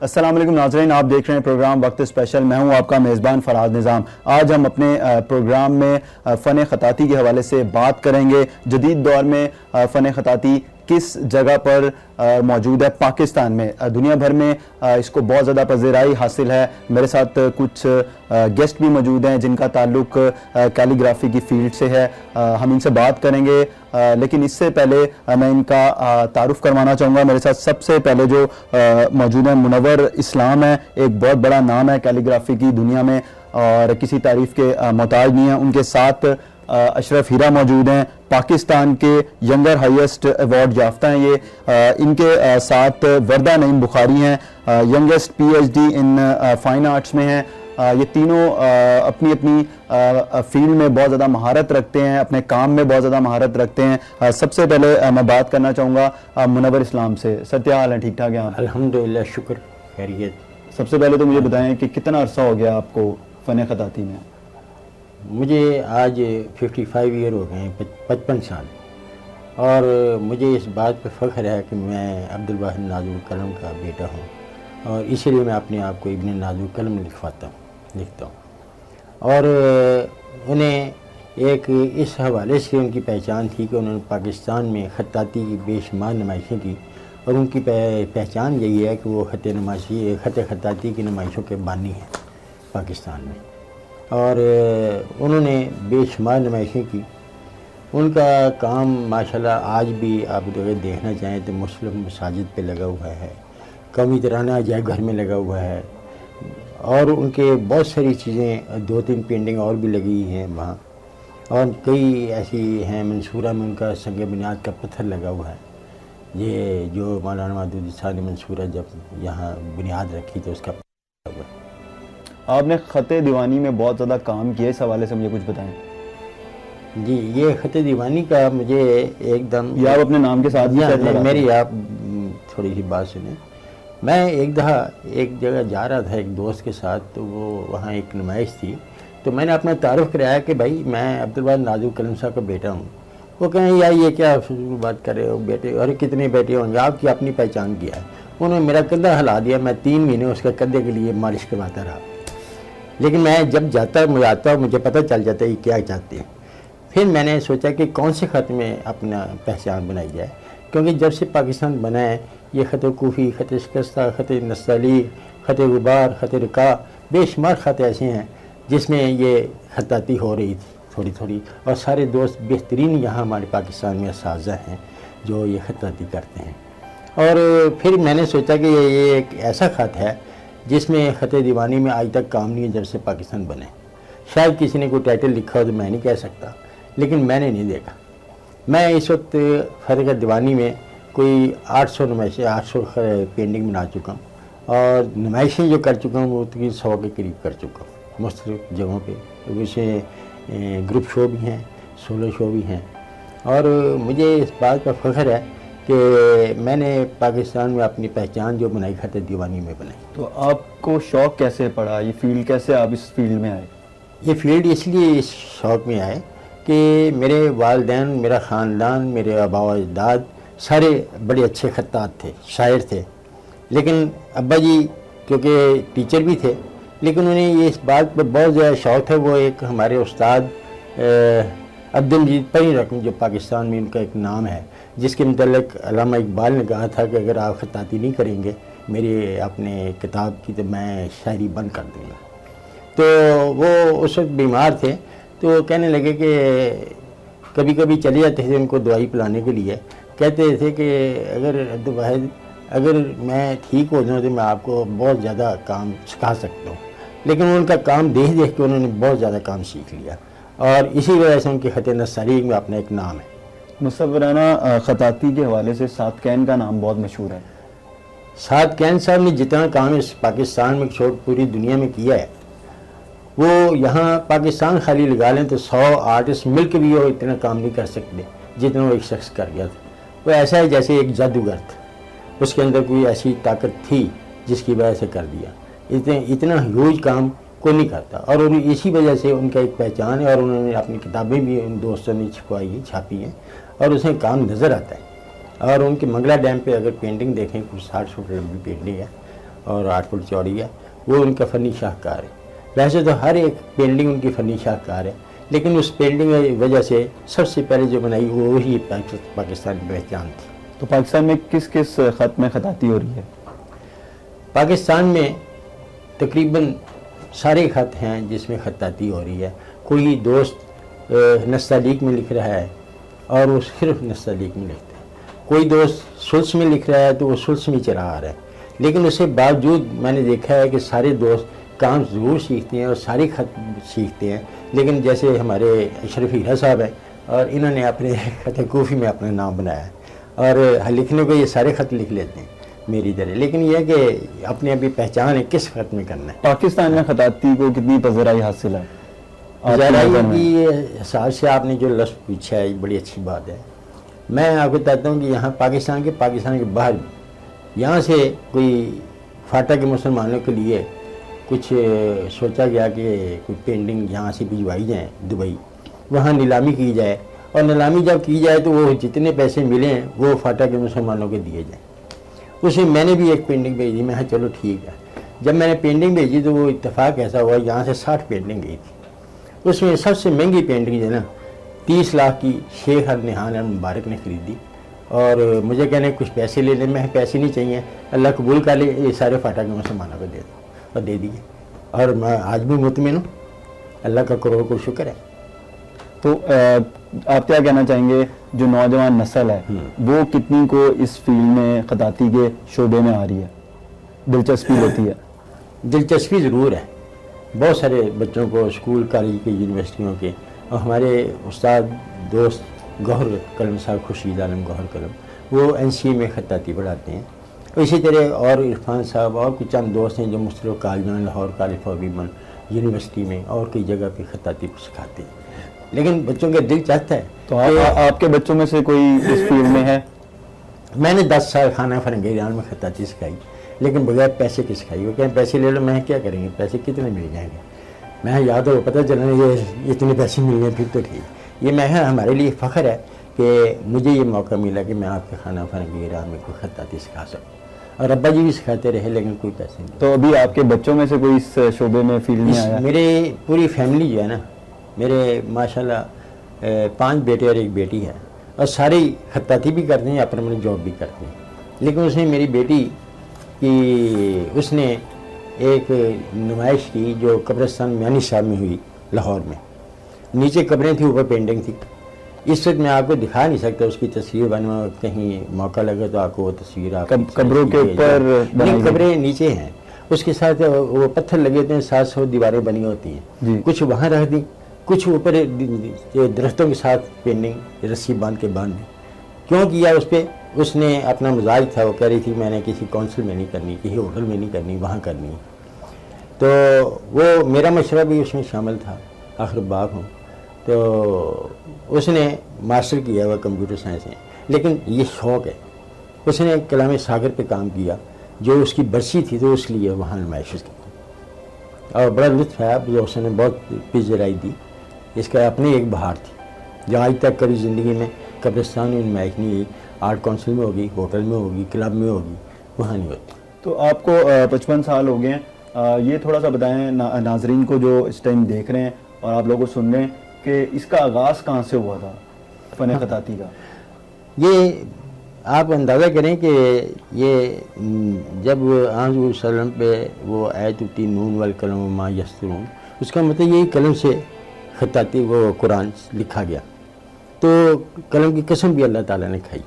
السلام علیکم ناظرین، آپ دیکھ رہے ہیں پروگرام وقت اسپیشل۔ میں ہوں آپ کا میزبان فراز نظام۔ آج ہم اپنے پروگرام میں فن خطاطی کے حوالے سے بات کریں گے۔ جدید دور میں فن خطاطی کس جگہ پر موجود ہے پاکستان میں؟ دنیا بھر میں اس کو بہت زیادہ پذیرائی حاصل ہے۔ میرے ساتھ کچھ گیسٹ بھی موجود ہیں جن کا تعلق کیلیگرافی کی فیلڈ سے ہے، ہم ان سے بات کریں گے، لیکن اس سے پہلے میں ان کا تعارف کروانا چاہوں گا۔ میرے ساتھ سب سے پہلے جو موجود ہیں منور اسلام ہے، ایک بہت بڑا نام ہے کیلیگرافی کی دنیا میں اور کسی تعریف کے محتاج نہیں ہیں۔ ان کے ساتھ اشرف ہیرا موجود ہیں، پاکستان کے ینگر ہائیسٹ ایوارڈ یافتہ ہیں یہ۔ ان کے ساتھ وردہ نعیم بخاری ہیں، ینگسٹ پی ایچ ڈی ان فائن آرٹس میں ہیں۔ یہ تینوں اپنی اپنی فیلڈ میں بہت زیادہ مہارت رکھتے ہیں، اپنے کام میں بہت زیادہ مہارت رکھتے ہیں۔ سب سے پہلے میں بات کرنا چاہوں گا منور اسلام سے۔ سر کیا حال ہے؟ ٹھیک ٹھاک ہیں آپ؟ الحمدللہ، شکر، خیریت۔ سب سے پہلے تو مجھے بتائیں کہ کتنا عرصہ ہو گیا آپ کو فن خطاطی میں؟ مجھے آج 55 ایئر ہو گئے ہیں، 55 سال، اور مجھے اس بات پہ فخر ہے کہ میں عبدالواحد نازک القلم کا بیٹا ہوں، اور اسی لیے میں اپنے آپ کو ابن نازک القلم لکھتا ہوں۔ اور انہیں ایک اس حوالے سے ان کی پہچان تھی کہ انہوں نے پاکستان میں خطاطی کی بے شمار نمائشیں کی، اور ان کی پہچان یہی ہے کہ وہ خط خطاطی کی نمائشوں کے بانی ہیں پاکستان میں، اور انہوں نے بے شمار نمائشیں کی۔ ان کا کام ماشاءاللہ آج بھی آپ اگر دیکھنا چاہیں تو مختلف مساجد پہ لگا ہوا ہے، قومی ترانہ عجائب گھر میں لگا ہوا ہے، اور ان کے بہت ساری چیزیں، 2-3 پینٹنگ اور بھی لگی ہیں وہاں، اور کئی ایسی ہیں۔ منصورہ میں ان کا سنگ بنیاد کا پتھر لگا ہوا ہے، یہ جو مولانا مودودی صاحب نے منصورہ جب یہاں بنیاد رکھی تو اس کا پتھر لگا ہوا ہے۔ آپ نے خط دیوانی میں بہت زیادہ کام کیا، اس حوالے سے مجھے کچھ بتائیں۔ جی، یہ خط دیوانی کا مجھے ایک دم، یہ آپ اپنے نام کے ساتھ میری آپ تھوڑی سی بات سنیں۔ میں ایک دفعہ ایک جگہ جا رہا تھا ایک دوست کے ساتھ، تو وہ وہاں ایک نمائش تھی، تو میں نے اپنا تعارف کرایا کہ بھائی میں عبدالواحد نازک القلم صاحب کا بیٹا ہوں۔ وہ کہیں یار یہ کیا فضول بات کر رہے ہو بیٹے، اور کتنے بیٹے ہوں گے، آپ کی اپنی پہچان کیا ہے۔ انہوں نے میرا کندھا ہلا دیا، میں 3 مہینے اس کے کندھے کے لیے مالش کرواتا رہا، لیکن میں جب جاتا مجھے پتہ چل جاتا ہے یہ کیا چاہتے ہیں۔ پھر میں نے سوچا کہ کون سے خط میں اپنا پہچان بنائی جائے، کیونکہ جب سے پاکستان بنا ہے یہ خط کوفی، خط شکستہ، خط نستعلیق، خط غبار، خط رقاع، بے شمار خط ایسے ہیں جس میں یہ خطاطی ہو رہی تھی تھوڑی تھوڑی، اور سارے دوست بہترین یہاں ہمارے پاکستان میں اساتذہ ہیں جو یہ خطاطی کرتے ہیں۔ اور پھر میں نے سوچا کہ یہ ایک ایسا خط ہے جس میں خط دیوانی میں آج تک کام نہیں ہے جب سے پاکستان بنے۔ شاید کسی نے کوئی ٹائٹل لکھا ہو تو میں نہیں کہہ سکتا، لیکن میں نے نہیں دیکھا۔ میں اس وقت خط دیوانی میں کوئی 800 نمائشیں، 800 پینٹنگ بنا چکا ہوں، اور نمائشیں جو کر چکا ہوں وہ تقریباً 100 کے قریب کر چکا ہوں مختلف جگہوں پہ، اسے گروپ شو بھی ہیں، سولو شو بھی ہیں، اور مجھے اس بات کا فخر ہے کہ میں نے پاکستان میں اپنی پہچان جو بنائی خط دیوانی میں بنائی۔ تو آپ کو شوق کیسے پڑا، یہ فیلڈ کیسے آپ اس فیلڈ میں آئے؟ یہ فیلڈ اس لیے اس شوق میں آئے کہ میرے والدین، میرا خاندان، میرے آباء و اجداد سارے بڑے اچھے خطاط تھے، شاعر تھے، لیکن ابا جی کیونکہ ٹیچر بھی تھے، لیکن انہیں یہ اس بات پہ بہت زیادہ شوق تھا۔ وہ ایک ہمارے استاد عبدالمجید پری رقم، جو پاکستان میں ان کا ایک نام ہے، جس کے متعلق علامہ اقبال نے کہا تھا کہ اگر آپ خطاطی نہیں کریں گے میری اپنے کتاب کی تو میں شاعری بند کر دوں گا۔ تو وہ اس وقت بیمار تھے، تو کہنے لگے کہ کبھی کبھی چلے جاتے تھے ان کو دوائی پلانے کے لیے، کہتے تھے کہ اگر عبدالواحد اگر میں ٹھیک ہو جاؤں تو میں آپ کو بہت زیادہ کام سکھا سکتا ہوں، لیکن ان کا کام دیکھ کے انہوں نے بہت زیادہ کام سیکھ لیا، اور اسی وجہ سے ان کے خط نستعلیق میں اپنا ایک نام ہے۔ مصورانہ خطاطی کے حوالے سے سعد کین کا نام بہت مشہور ہے۔ سعد کین صاحب نے جتنا کام اس پاکستان میں چھوڑ پوری دنیا میں کیا ہے، وہ یہاں پاکستان خالی لگا لیں تو 100 آرٹسٹ مل کے بھی وہ اتنا کام نہیں کر سکتے جتنا وہ ایک شخص کر گیا تھا۔ وہ ایسا ہے جیسے ایک جادوگر تھا، اس کے اندر کوئی ایسی طاقت تھی جس کی وجہ سے کر دیا۔ اتنا ہیوج کام کوئی نہیں کرتا، اور اسی وجہ سے ان کا ایک پہچان ہے، اور انہوں نے اپنی کتابیں بھی ان دوستوں نے چھاپی ہیں، اور اس میں کام نظر آتا ہے۔ اور ان کے منگلا ڈیم پہ اگر پینٹنگ دیکھیں، کچھ 60 فٹ لمبی پینٹنگ ہے، اور 8 فٹ چوڑی ہے، وہ ان کا فنی شاہکار ہے۔ ویسے تو ہر ایک پینٹنگ ان کی فنی شاہکار ہے، لیکن اس پینٹنگ کی وجہ سے سب سے پہلے جو بنائی وہ وہی پاکستان کی پہچان تھی۔ تو پاکستان میں کس کس خط میں خطاطی ہو رہی ہے؟ پاکستان میں تقریباً سارے خط ہیں جس میں خطاطی ہو رہی ہے۔ کوئی دوست نستعلیق میں لکھ رہا ہے اور وہ صرف نستعلیق میں لکھتا ہے، کوئی دوست سلس میں لکھ رہا ہے تو وہ سلس میں چلا آ رہا ہے، لیکن اس کے باوجود میں نے دیکھا ہے کہ سارے دوست کام ضرور سیکھتے ہیں اور سارے خط سیکھتے ہیں، لیکن جیسے ہمارے اشرف ہیرا صاحب ہیں اور انہوں نے اپنے خط کوفی میں اپنا نام بنایا ہے اور لکھنے کو یہ سارے خط لکھ لیتے ہیں میری طرح، لیکن یہ ہے کہ اپنی ابھی پہچان ہے کس خط میں کرنا ہے۔ پاکستان میں خطاطی کو کتنی پذیرائی حاصل ہے؟ آپ کی ذرا نظر میں؟ کی حساب سے آپ نے جو لفظ پوچھا ہے یہ بڑی اچھی بات ہے۔ میں آپ کو بتاتا ہوں کہ یہاں پاکستان کے باہر بھی یہاں سے کوئی فاٹا کے مسلمانوں کے لیے کچھ سوچا گیا کہ کوئی پینٹنگ یہاں سے بھجوائی جائیں دبئی، وہاں نیلامی کی جائے، اور نیلامی جب کی جائے تو وہ جتنے پیسے ملیں وہ فاٹا کے مسلمانوں کو دیے جائیں۔ اس میں میں نے بھی ایک پینٹنگ بھیجی، میں چلو ٹھیک ہے۔ جب میں نے پینٹنگ بھیجی تو وہ اتفاق ایسا ہوا یہاں سے 60 پینٹنگ گئی تھی، اس میں سب سے مہنگی پینٹنگ جو ہے نا 30 لاکھ کی شیخ النہان المبارک نے خریدی، اور مجھے کہنے کچھ پیسے لے لیں، میں پیسے نہیں چاہیے، اللہ قبول کر لے، یہ سارے فاٹا کے مسلمانوں کو دے دو، اور دے دیے، اور میں آج بھی مطمئن ہوں، اللہ کا کروڑ کو شکر ہے۔ تو آپ کیا کہنا چاہیں گے جو نوجوان نسل ہے وہ کتنی کو اس فیلڈ میں خطاطی کے شعبے میں آ رہی ہے، دلچسپی لیتی ہے؟ دلچسپی ضرور ہے، بہت سارے بچوں کو اسکول کالج کے یونیورسٹیوں کے، اور ہمارے استاد دوست گوہر قلم صاحب، خورشید عالم گوہر قلم، وہ NCA میں خطاطی پڑھاتے ہیں، اسی طرح اور عرفان صاحب اور کچھ چند دوست ہیں جو مختلف کالجوں میں، Lahore college for women university میں اور کئی جگہ پہ خطاطی سکھاتے ہیں، لیکن بچوں کا دل چاہتا ہے۔ تو آپ کے بچوں میں سے کوئی اس فیلڈ میں ہے؟ میں نے 10 سال خانہ فرنگی ایران میں خطاطی سکھائی، لیکن بغیر پیسے کی سکھائی۔ وہ کہیں پیسے لے لو، میں کیا کریں گے، پیسے کتنے مل جائیں گے، میں یاد ہو پتہ چلا یہ اتنے پیسے مل گئے پھر تو ٹھیک۔ یہ میں ہمارے لیے فخر ہے کہ مجھے یہ موقع ملا کہ میں آپ کے خانہ فرنگی ایران میں کوئی خطاطی سکھا سکوں، اور ابا جی بھی سکھاتے رہے لیکن کوئی پیسے نہیں۔ تو ابھی آپ کے بچوں میں سے کوئی اس شعبے میں فیلڈ میں آیا؟ میرے پوری فیملی جو ہے نا، میرے ماشاءاللہ 5 بیٹے اور 1 بیٹی ہے، اور سارے خطاطی بھی کرتے ہیں، اپنا جاب بھی کرتے ہیں، لیکن اس نے میری بیٹی کی اس نے ایک نمائش کی جو قبرستان میانی صاحب میں ہوئی لاہور میں، نیچے قبریں تھیں اوپر پینٹنگ تھی۔ اس وقت میں آپ کو دکھا نہیں سکتا اس کی تصویر، بنوا کہیں موقع لگے تو آپ کو وہ تصویر آپ قبروں کے اوپر نہیں، قبریں نیچے ہیں، اس کے ساتھ وہ پتھر لگے ہوتے ہیں، 700 دیواریں بنی ہوتی ہیں، کچھ وہاں رکھ دی، کچھ اوپر درختوں کے ساتھ پینٹنگ رسی باندھ کے باندھ دی۔ کیوں کیا اس پہ؟ اس نے اپنا مزاج تھا، وہ کہہ رہی تھی میں نے کسی کونسل میں نہیں کرنی، کسی ہوٹل میں نہیں کرنی، وہاں کرنی۔ تو وہ میرا مشورہ بھی اس میں شامل تھا، آخر باغ ہوں، تو اس نے ماسٹر کیا ہوا کمپیوٹر سائنس میں، لیکن یہ شوق ہے۔ اس نے کلام ساگر پہ کام کیا، جو اس کی برسی تھی تو اس لیے وہاں نمائش کی، اور بڑا لطف ہے جو اس نے بہت پذیرائی دی۔ اس کا اپنی ایک بہار تھی جو آج تک کبھی زندگی میں قبرستان میں نمائش نہیں ہوئی، آرٹ کونسل میں ہوگی، ہوٹل میں ہوگی، کلب میں ہوگی، وہاں نہیں ہوتی۔ تو آپ کو 55 سال ہو گئے ہیں، یہ تھوڑا سا بتائیں ناظرین کو جو اس ٹائم دیکھ رہے ہیں اور آپ لوگوں کو سن رہے ہیں کہ اس کا آغاز کہاں سے ہوا تھا فن خطاطی کا؟ یہ آپ اندازہ کریں کہ یہ جب آن صلی اللہ علیہ وسلم پہ وہ آیت ہوتی نون والقلم وما یسطرون، اس کا مطلب یہی قلم سے خطاطی وہ قرآن لکھا گیا، تو قلم کی قسم بھی اللہ تعالیٰ نے کھائی،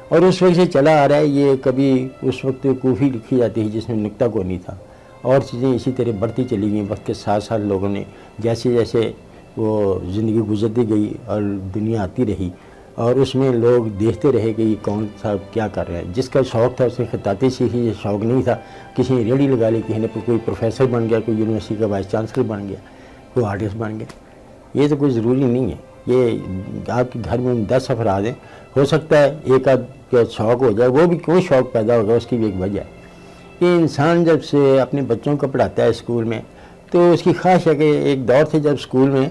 اور اس وقت سے چلا آ رہا ہے۔ یہ کبھی اس وقت کوفی لکھی جاتی تھی جس میں نقطہ کو نہیں تھا، اور چیزیں اسی طرح بڑھتی چلی گئیں، وقت کے ساتھ ساتھ لوگوں نے جیسے جیسے وہ زندگی گزرتی گئی اور دنیا آتی رہی، اور اس میں لوگ دیکھتے رہے کہ یہ کون تھا، کیا کر رہے ہیں۔ جس کا شوق تھا اس نے خطاطی سیکھی، یہ شوق نہیں تھا کسی نے ریڑھی لگا لی، کسی نے کوئی پروفیسر بن گیا، کوئی یونیورسٹی کا وائس چانسلر بن گیا، کوئی آرٹسٹ بن گیا۔ یہ تو کوئی ضروری نہیں ہے، یہ آپ کے گھر میں 10 افراد ہیں، ہو سکتا ہے ایک آدھ کا شوق ہو جائے، وہ بھی کوئی شوق پیدا ہوگا، اس کی بھی ایک وجہ ہے۔ یہ انسان جب سے اپنے بچوں کو پڑھاتا ہے اسکول میں تو اس کی خواہش ہے کہ ایک دور تھے جب اسکول میں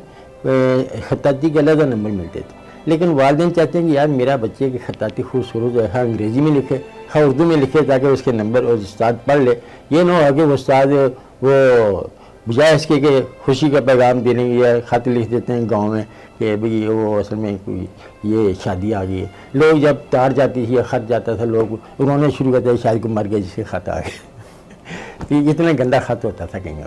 خطاطی کے علیحدہ نمبر ملتے تھے، لیکن والدین چاہتے ہیں کہ یار میرا بچے کی خطاطی خوبصورت ہے، ہاں انگریزی میں لکھے، ہاں اردو میں لکھے تاکہ اس کے نمبر اور استاد پڑھ لے. یہ نہ ہو کہ وہ استاد وہ بجائے اس کے کہ خوشی کا پیغام دینے کی یا خط لکھ دیتے ہیں گاؤں میں کہ بھئی وہ اصل میں کوئی یہ شادی آ گئی ہے. لوگ جب تار جاتی تھی یا خط جاتا تھا لوگ رونا شروع کرتے تھے شاید کو مر گیا جس کے خط آ گئے. تو اتنا گندا خط ہوتا تھا کہیں.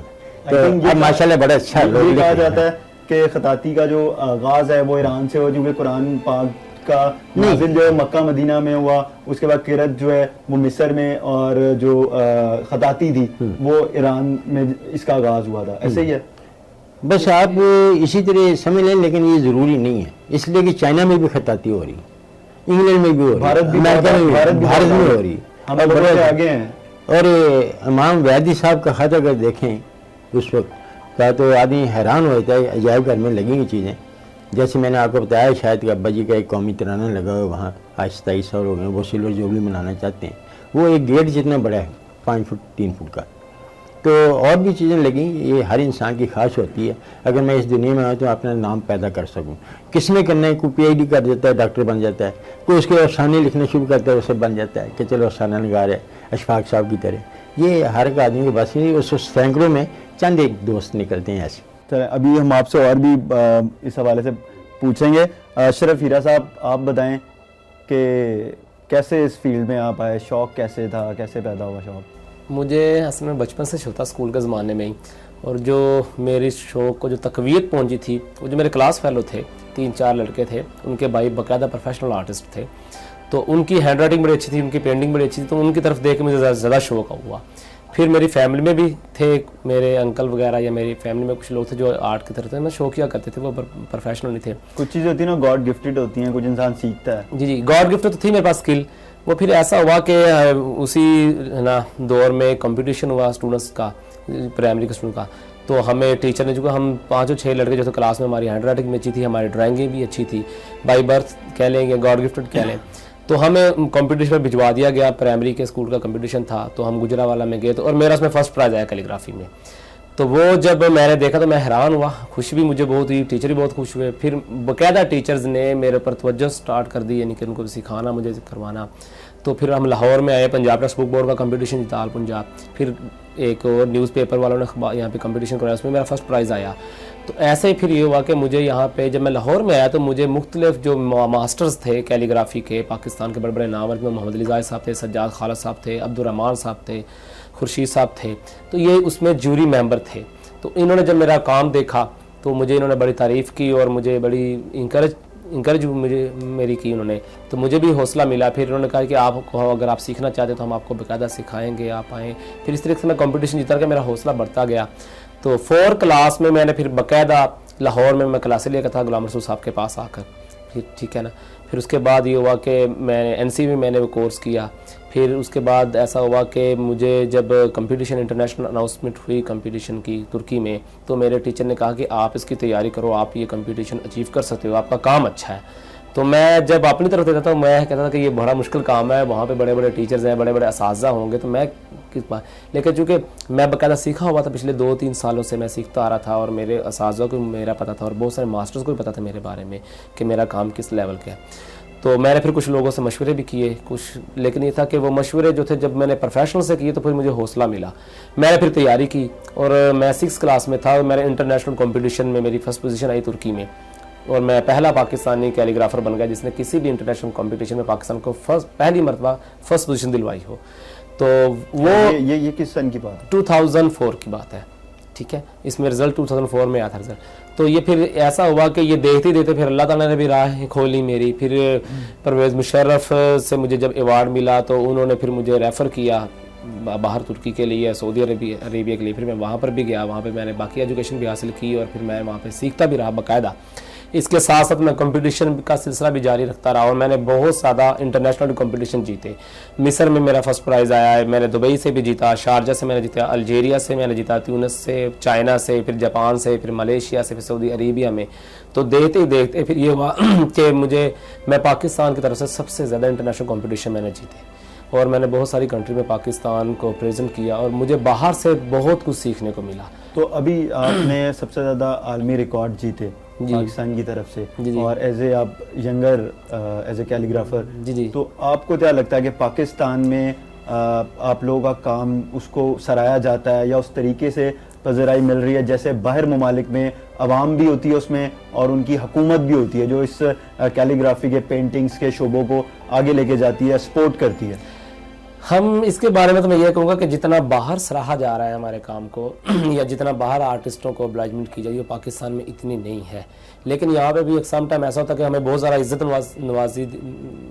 تو اب ماشاء اللہ بڑا اچھا لوگ کہا جاتا ہے کہ خطاطی کا جو آغاز ہے وہ ایران سے ہوا کیونکہ قرآن پاک کا نازل جو ہے مکہ مدینہ میں ہوا, اس کے بعد قرأت جو ہے وہ مصر میں, اور جو خطاطی تھی وہ ایران میں اس کا آغاز ہوا تھا. ایسے ہی ہے بس آپ اسی طرح سمجھ لیں, لیکن یہ ضروری نہیں ہے اس لیے کہ چائنا میں بھی خطاطی ہو رہی, انگلینڈ میں بھی ہو رہی, بھارت میں ہو رہی, ہم بڑے آگے ہیں. اور امام ویدی صاحب کا خط اگر دیکھیں اس وقت کا تو آدمی حیران ہو جاتا ہے. عجائب گھر میں لگیں گی چیزیں, جیسے میں نے آپ کو بتایا شاید کہ ابا جی کا ایک قومی ترانہ لگا ہوا وہاں آج 27 سال ہو گئے, وہ سلور جوبلی منانا چاہتے ہیں. وہ ایک گیٹ جتنا بڑا ہے 5 فٹ 3 فٹ کا. تو اور بھی چیزیں لگیں, یہ ہر انسان کی خواہش ہوتی ہے اگر میں اس دنیا میں آؤں تو اپنا نام پیدا کر سکوں. کس میں کرنا ہے, کوئی PhD کر دیتا ہے ڈاکٹر بن جاتا ہے, کوئی اس کے افسانے لکھنا شروع کرتا ہے اسے بن جاتا ہے کہ چلو افسانہ نگار ہے اشفاق صاحب کی طرح. یہ ہر ایک آدمی کے پاس نہیں, اس سینکڑوں میں چند ایک دوست نکلتے ہیں ایسے. چلیں ابھی ہم آپ سے اور بھی اس حوالے سے پوچھیں گے. اشرف ہیرا صاحب آپ بتائیں کہ کیسے اس فیلڈ میں آپ آئے, شوق کیسے تھا, کیسے پیدا ہوا شوق؟ مجھے اصل میں بچپن سے شوق تھا اسکول کے زمانے میں ہی, اور جو میری شوق کو جو تقویت پہنچی تھی وہ جو میرے کلاس فیلو تھے 3-4 لڑکے تھے, ان کے بھائی باقاعدہ پروفیشنل آرٹسٹ تھے, تو ان کی ہینڈ رائٹنگ بڑی اچھی تھی, ان کی پینٹنگ بڑی اچھی تھی, تو ان کی طرف دیکھ کے مجھے زیادہ شوق ہوا. پھر میری فیملی میں بھی تھے میرے انکل وغیرہ یا میری فیملی میں کچھ لوگ تھے جو آرٹ کی طرف تھے, نا شوقیہ کرتے تھے, وہ پروفیشنل نہیں تھے. کچھ چیزیں ہوتی ہیں نا گاڈ گفٹڈ ہوتی ہیں, کچھ انسان سیکھتا ہے. جی گاڈ گفٹ تو تھی میرے پاس اسکل. وہ پھر ایسا ہوا کہ اسی نا دور میں کمپٹیشن ہوا اسٹوڈنٹس کا, پرائمری کے اسٹوڈنٹ کا, تو ہمیں ٹیچر نے, چونکہ ہم 5-6 لڑکے جو تھے کلاس میں, ہماری ہینڈ رائٹنگ بھی اچھی تھی, ہماری ڈرائنگیں بھی اچھی تھی, بائی برتھ کہہ لیں گے, گاڈ گفٹڈ کہہ لیں, تو ہمیں کمپٹیشن پر بھجوا دیا گیا. پرائمری کے اسکول کا کمپٹیشن تھا, تو ہم گجرانوالہ میں گئے, تو اور میرا اس میں فرسٹ پرائز آیا کیلیگرافی میں. تو وہ جب میں نے دیکھا تو میں حیران ہوا, خوش بھی مجھے بہت ہوئی, ٹیچر بھی بہت خوش ہوئے. پھر باقاعدہ ٹیچرز نے میرے اوپر توجہ سٹارٹ کر دی, یعنی کہ ان کو سکھانا, مجھے کروانا. تو پھر ہم لاہور میں آئے, پنجاب ٹیکسٹ بک بورڈ کا کمپٹیشن جیتا آل پنجاب. پھر ایک اور نیوز پیپر والوں نے یہاں پہ کمپٹیشن کرایا, اس میں میرا فرسٹ پرائز آیا. تو ایسے ہی پھر یہ ہوا کہ مجھے یہاں پہ جب میں لاہور میں آیا تو مجھے مختلف جو ماسٹرز تھے کیلیگرافی کے, پاکستان کے بڑے بڑے نامور میں محمد علی زاہد صاحب تھے, سجاد خالد صاحب تھے, عبدالرحمان صاحب تھے, خورشید صاحب تھے, تو یہ اس میں جوری ممبر تھے. تو انہوں نے جب میرا کام دیکھا تو مجھے انہوں نے بڑی تعریف کی اور مجھے بڑی انکریج مجھے میری کی انہوں نے, تو مجھے بھی حوصلہ ملا. پھر انہوں نے کہا کہ آپ کو اگر آپ سیکھنا چاہتے تو ہم آپ کو باقاعدہ سکھائیں گے, آپ آئیں. پھر اس طریقے سے میں کمپٹیشن جیتا کہ میرا حوصلہ بڑھتا گیا. تو 4 کلاس میں نے پھر باقاعدہ لاہور میں کلاسیں لیا تھا غلام رسول صاحب کے پاس آ کر. پھر ٹھیک ہے نا, پھر اس کے بعد یہ ہوا کہ میں NC میں نے وہ کورس کیا. پھر اس کے بعد ایسا ہوا کہ مجھے جب کمپٹیشن انٹرنیشنل اناؤنسمنٹ ہوئی کمپٹیشن کی ترکی میں, تو میرے ٹیچر نے کہا کہ آپ اس کی تیاری کرو, آپ یہ کمپٹیشن اچیو کر سکتے ہو, آپ کا کام اچھا ہے. تو میں جب اپنی طرف دیتا تھا میں کہتا تھا کہ یہ بڑا مشکل کام ہے, وہاں پہ بڑے بڑے ٹیچرز ہیں, بڑے بڑے اساتذہ ہوں گے, تو میں کس بات. لیکن چونکہ میں باقاعدہ سیکھا ہوا تھا, پچھلے 2-3 سالوں سے میں سیکھتا آ رہا تھا, اور میرے اساتذہ کو میرا پتہ تھا, اور بہت سارے ماسٹرز کو بھی پتہ تھا میرے بارے میں کہ میرا کام کس لیول کا ہے. تو میں نے پھر کچھ لوگوں سے مشورے بھی کیے کچھ, لیکن یہ تھا کہ وہ مشورے جو تھے جب میں نے پروفیشنل سے کیے تو پھر مجھے حوصلہ ملا. میں نے پھر تیاری کی, اور میں 6 کلاس میں تھا, میں نے انٹرنیشنل کمپٹیشن میں میری فرسٹ پوزیشن آئی ترکی میں, اور میں پہلا پاکستانی کیلیگرافر بن گیا جس نے کسی بھی انٹرنیشنل کمپٹیشن میں پاکستان کو پہلی مرتبہ فرسٹ پوزیشن دلوائی ہو. تو وہ یہ کس سن کی بات ہے؟ 2004 کی بات ہے, ٹھیک ہے, اس میں رزلٹ 2004 میں آیا تھا رزلٹ. تو یہ پھر ایسا ہوا کہ یہ دیکھتے دیکھتے پھر اللہ تعالیٰ نے بھی راہ کھولی میری. پھر پرویز مشرف سے مجھے جب ایوارڈ ملا تو انہوں نے پھر مجھے ریفر کیا باہر ترکی کے لیے, سعودی عربیہ کے لیے. پھر میں وہاں پر بھی گیا, وہاں پہ میں نے باقی ایجوکیشن بھی حاصل کی, اور پھر میں وہاں پہ سیکھتا بھی رہا باقاعدہ. اس کے ساتھ ساتھ میں کمپٹیشن کا سلسلہ بھی جاری رکھتا رہا, اور میں نے بہت زیادہ انٹرنیشنل کمپٹیشن جیتے. مصر میں میرا فرسٹ پرائز آیا ہے, میں نے دبئی سے بھی جیتا, شارجہ سے میں نے جیتا, الجیریا سے میں نے جیتا, تیونس سے, چائنا سے, پھر جاپان سے, پھر ملیشیا سے, پھر سعودی عربیہ میں. تو دیکھتے ہی دیکھتے پھر یہ ہوا کہ میں پاکستان کی طرف سے سب سے زیادہ انٹرنیشنل کمپٹیشن میں نے جیتے, اور میں نے بہت ساری کنٹری میں پاکستان کو پریزنٹ کیا, اور مجھے باہر سے بہت کچھ سیکھنے کو ملا. تو ابھی آپ نے سب سے زیادہ عالمی ریکارڈ جیتے, پاکستان کی طرف سے, جی اور ایز اے آپ ینگر ایز اے کیلیگرافر, جی تو آپ کو کیا لگتا ہے کہ پاکستان میں آپ لوگوں کا کام اس کو سراہا جاتا ہے یا اس طریقے سے پذیرائی مل رہی ہے جیسے باہر ممالک میں عوام بھی ہوتی ہے اس میں اور ان کی حکومت بھی ہوتی ہے جو اس کیلیگرافی کے پینٹنگز کے شعبوں کو آگے لے کے جاتی ہے, سپورٹ کرتی ہے؟ ہم اس کے بارے میں تو میں یہ کہوں گا کہ جتنا باہر سراہا جا رہا ہے ہمارے کام کو یا جتنا باہر آرٹسٹوں کو obligement کی جائے, پاکستان میں اتنی نہیں ہے. لیکن یہاں پہ بھی ایک سم ٹائم ایسا ہوتا ہے کہ ہمیں بہت زیادہ عزت نوازی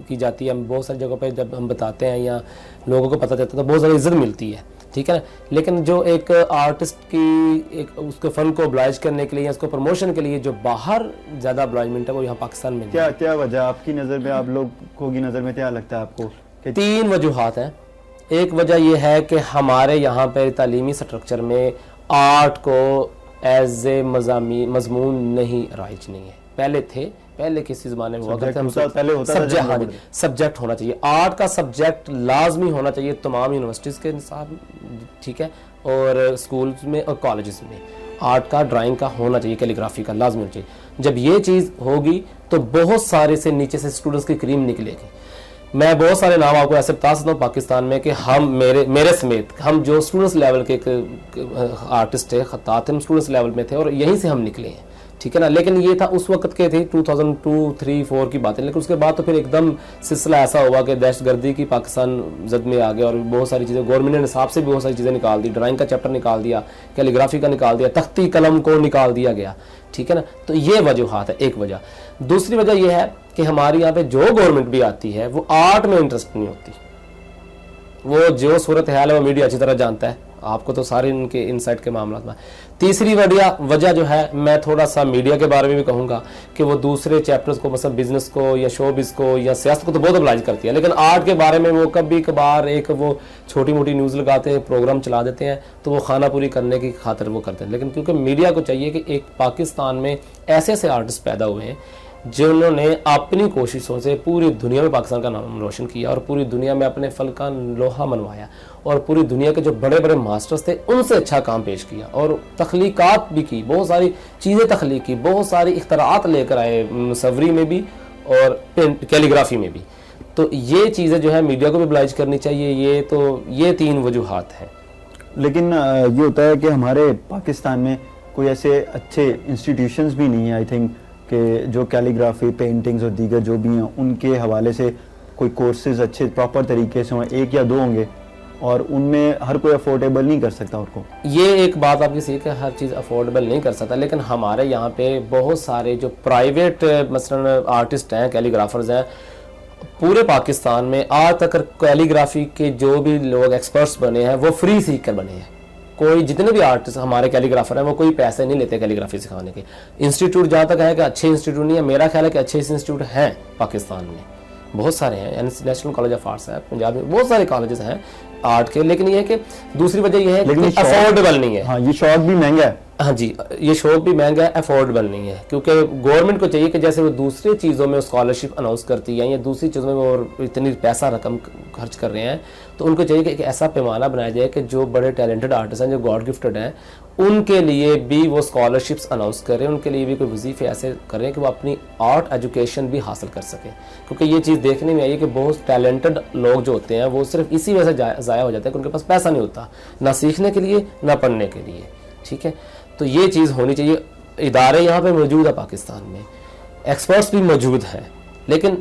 کی جاتی ہے. ہم بہت ساری جگہوں پہ جب ہم بتاتے ہیں یا لوگوں کو پتہ چلتا ہے تو بہت زیادہ عزت ملتی ہے, ٹھیک ہے نا. لیکن جو ایک آرٹسٹ کی ایک اس کے فن کو oblige کرنے کے لیے یا اس کو پروموشن کے لیے جو باہر زیادہ obligement ہے وہ یہاں پاکستان میں نہیں. کیا وجہ آپ کی نظر میں, آپ لوگوں کی نظر میں کیا لگتا ہے آپ کو؟ 3 وجوہات ہیں. ایک وجہ یہ ہے کہ ہمارے یہاں پہ تعلیمی سٹرکچر میں آرٹ کو ایز اے مضمون نہیں رائج نہیں ہے. پہلے تھے, پہلے کسی زمانے میں ہوا کرتے ہیں سبجیکٹ ہونا چاہیے. آرٹ کا سبجیکٹ لازمی ہونا چاہیے تمام یونیورسٹیز کے نصاب, ٹھیک ہے, اور اسکولز میں اور کالجز میں آرٹ کا, ڈرائنگ کا ہونا چاہیے, کیلیگرافی کا لازمی ہونا چاہیے. جب یہ چیز ہوگی تو بہت سارے سے نیچے سے اسٹوڈنٹس کی کریم نکلے گی. میں بہت سارے نام آپ کو ایسے بتا سکتا ہوں پاکستان میں کہ ہم میرے سمیت ہم جو اسٹوڈنٹس لیول کے آرٹسٹ تھے, خطاط ہم اسٹوڈنٹس لیول میں تھے اور یہیں سے ہم نکلے ہیں, ٹھیک ہے نا. لیکن یہ تھا اس وقت کے تھے 2002, 3, 4 کی باتیں. لیکن اس کے بعد تو پھر ایک دم سلسلہ ایسا ہوا کہ دہشت گردی کی پاکستان زد میں آ گیا اور بہت ساری چیزیں گورنمنٹ نے نصاب سے بھی بہت ساری چیزیں نکال دی. ڈرائنگ کا چیپٹر نکال دیا, کیلیگرافی کا نکال دیا, تختی قلم کو نکال دیا گیا, ٹھیک ہے نا. تو یہ وجوہات ہے, ایک وجہ. دوسری وجہ یہ ہے کہ ہماری یہاں پہ جو گورنمنٹ بھی آتی ہے وہ آرٹ میں انٹرسٹ نہیں ہوتی. وہ جو صورتحال ہے وہ میڈیا اچھی طرح جانتا ہے, آپ کو تو سارے ان کے انسائٹ کے معاملات میں. تیسری وجہ جو ہے میں تھوڑا سا میڈیا کے بارے میں بھی کہوں گا کہ وہ دوسرے چیپٹرز کو مثلا بزنس کو یا شو بز کو یا سیاست کو تو بہت oblige کرتی ہے, لیکن آرٹ کے بارے میں وہ کبھی کبھار ایک وہ چھوٹی موٹی نیوز لگاتے ہیں, پروگرام چلا دیتے ہیں, تو وہ خانہ پوری کرنے کی خاطر وہ کرتے ہیں. لیکن کیونکہ میڈیا کو چاہیے کہ ایک پاکستان میں ایسے ایسے آرٹسٹ پیدا ہوئے ہیں جنہوں نے اپنی کوششوں سے پوری دنیا میں پاکستان کا نام روشن کیا اور پوری دنیا میں اپنے فن کا لوہا منوایا, اور پوری دنیا کے جو بڑے بڑے ماسٹرز تھے ان سے اچھا کام پیش کیا, اور تخلیقات بھی کی, بہت ساری چیزیں تخلیق کی, بہت ساری اختراعات لے کر آئے مصوری میں بھی اور کیلیگرافی میں بھی. تو یہ چیزیں جو ہے میڈیا کو بھی oblige کرنی چاہیے. یہ 3 وجوہات ہیں. لیکن یہ ہوتا ہے کہ ہمارے پاکستان میں کوئی ایسے اچھے انسٹیٹیوشنز بھی نہیں ہیں آئی تھنک کہ جو کیلیگرافی, پینٹنگز اور دیگر جو بھی ہیں ان کے حوالے سے کوئی کورسز اچھے پراپر طریقے سے ہوں. 1 یا 2 ہوں گے اور ان میں ہر کوئی افورڈیبل نہیں کر سکتا ان کو. یہ ایک بات آپ کی صحیح کہ ہر چیز افورڈیبل نہیں کر سکتا, لیکن ہمارے یہاں پہ بہت سارے جو پرائیویٹ مثلا آرٹسٹ ہیں, کیلیگرافرز ہیں, پورے پاکستان میں آج تک کیلیگرافی کے جو بھی لوگ ایکسپرٹس بنے ہیں وہ فری سیکھ کر بنے ہیں. کوئی جتنے بھی آرٹسٹ ہمارے کیلیگرافر ہیں وہ کوئی پیسے نہیں لیتے کیلیگرافی سکھانے کے. انسٹیٹیوٹ جہاں تک ہے کہ اچھے انسٹیٹیوٹ نہیں ہے, میرا خیال ہے کہ اچھے انسٹیٹیوٹ ہیں پاکستان میں, بہت سارے ہیں. نیشنل کالج آف آرٹس ہے پنجاب میں, بہت سارے کالجز ہیں آرٹ کے. لیکن یہ ہے کہ دوسری وجہ یہ ہے کہ افورڈیبل نہیں ہے. ہاں, یہ شوق بھی مہنگا ہے. ہاں جی, یہ شوق بھی مہنگا ہے, افورڈیبل نہیں ہے. کیونکہ گورنمنٹ کو چاہیے کہ جیسے وہ دوسری چیزوں میں اسکالرشپ اناؤنس کرتی ہے یا دوسری چیزوں میں وہ اتنی پیسہ رقم خرچ کر رہے ہیں, تو ان کو چاہیے کہ ایک ایسا پیمانہ بنایا جائے کہ جو بڑے ٹیلنٹڈ آرٹسٹ ہیں, جو گاڈ گفٹڈ ہیں, ان کے لیے بھی وہ اسکالرشپس اناؤنس کریں, ان کے لیے بھی کوئی وظیفے ایسے کریں کہ وہ اپنی آرٹ ایجوکیشن بھی حاصل کر سکیں. کیونکہ یہ چیز دیکھنے میں آئی ہے کہ بہت ٹیلنٹڈ لوگ جو ہوتے ہیں وہ صرف اسی وجہ سے ضائع ہو جاتے ہیں کہ ان کے پاس پیسہ نہیں ہوتا, نہ سیکھنے کے لیے نہ پڑھنے کے لیے, ٹھیک ہے. تو یہ چیز ہونی چاہیے. ادارے یہاں پہ موجود ہے پاکستان میں, ایکسپرٹس بھی موجود ہیں, لیکن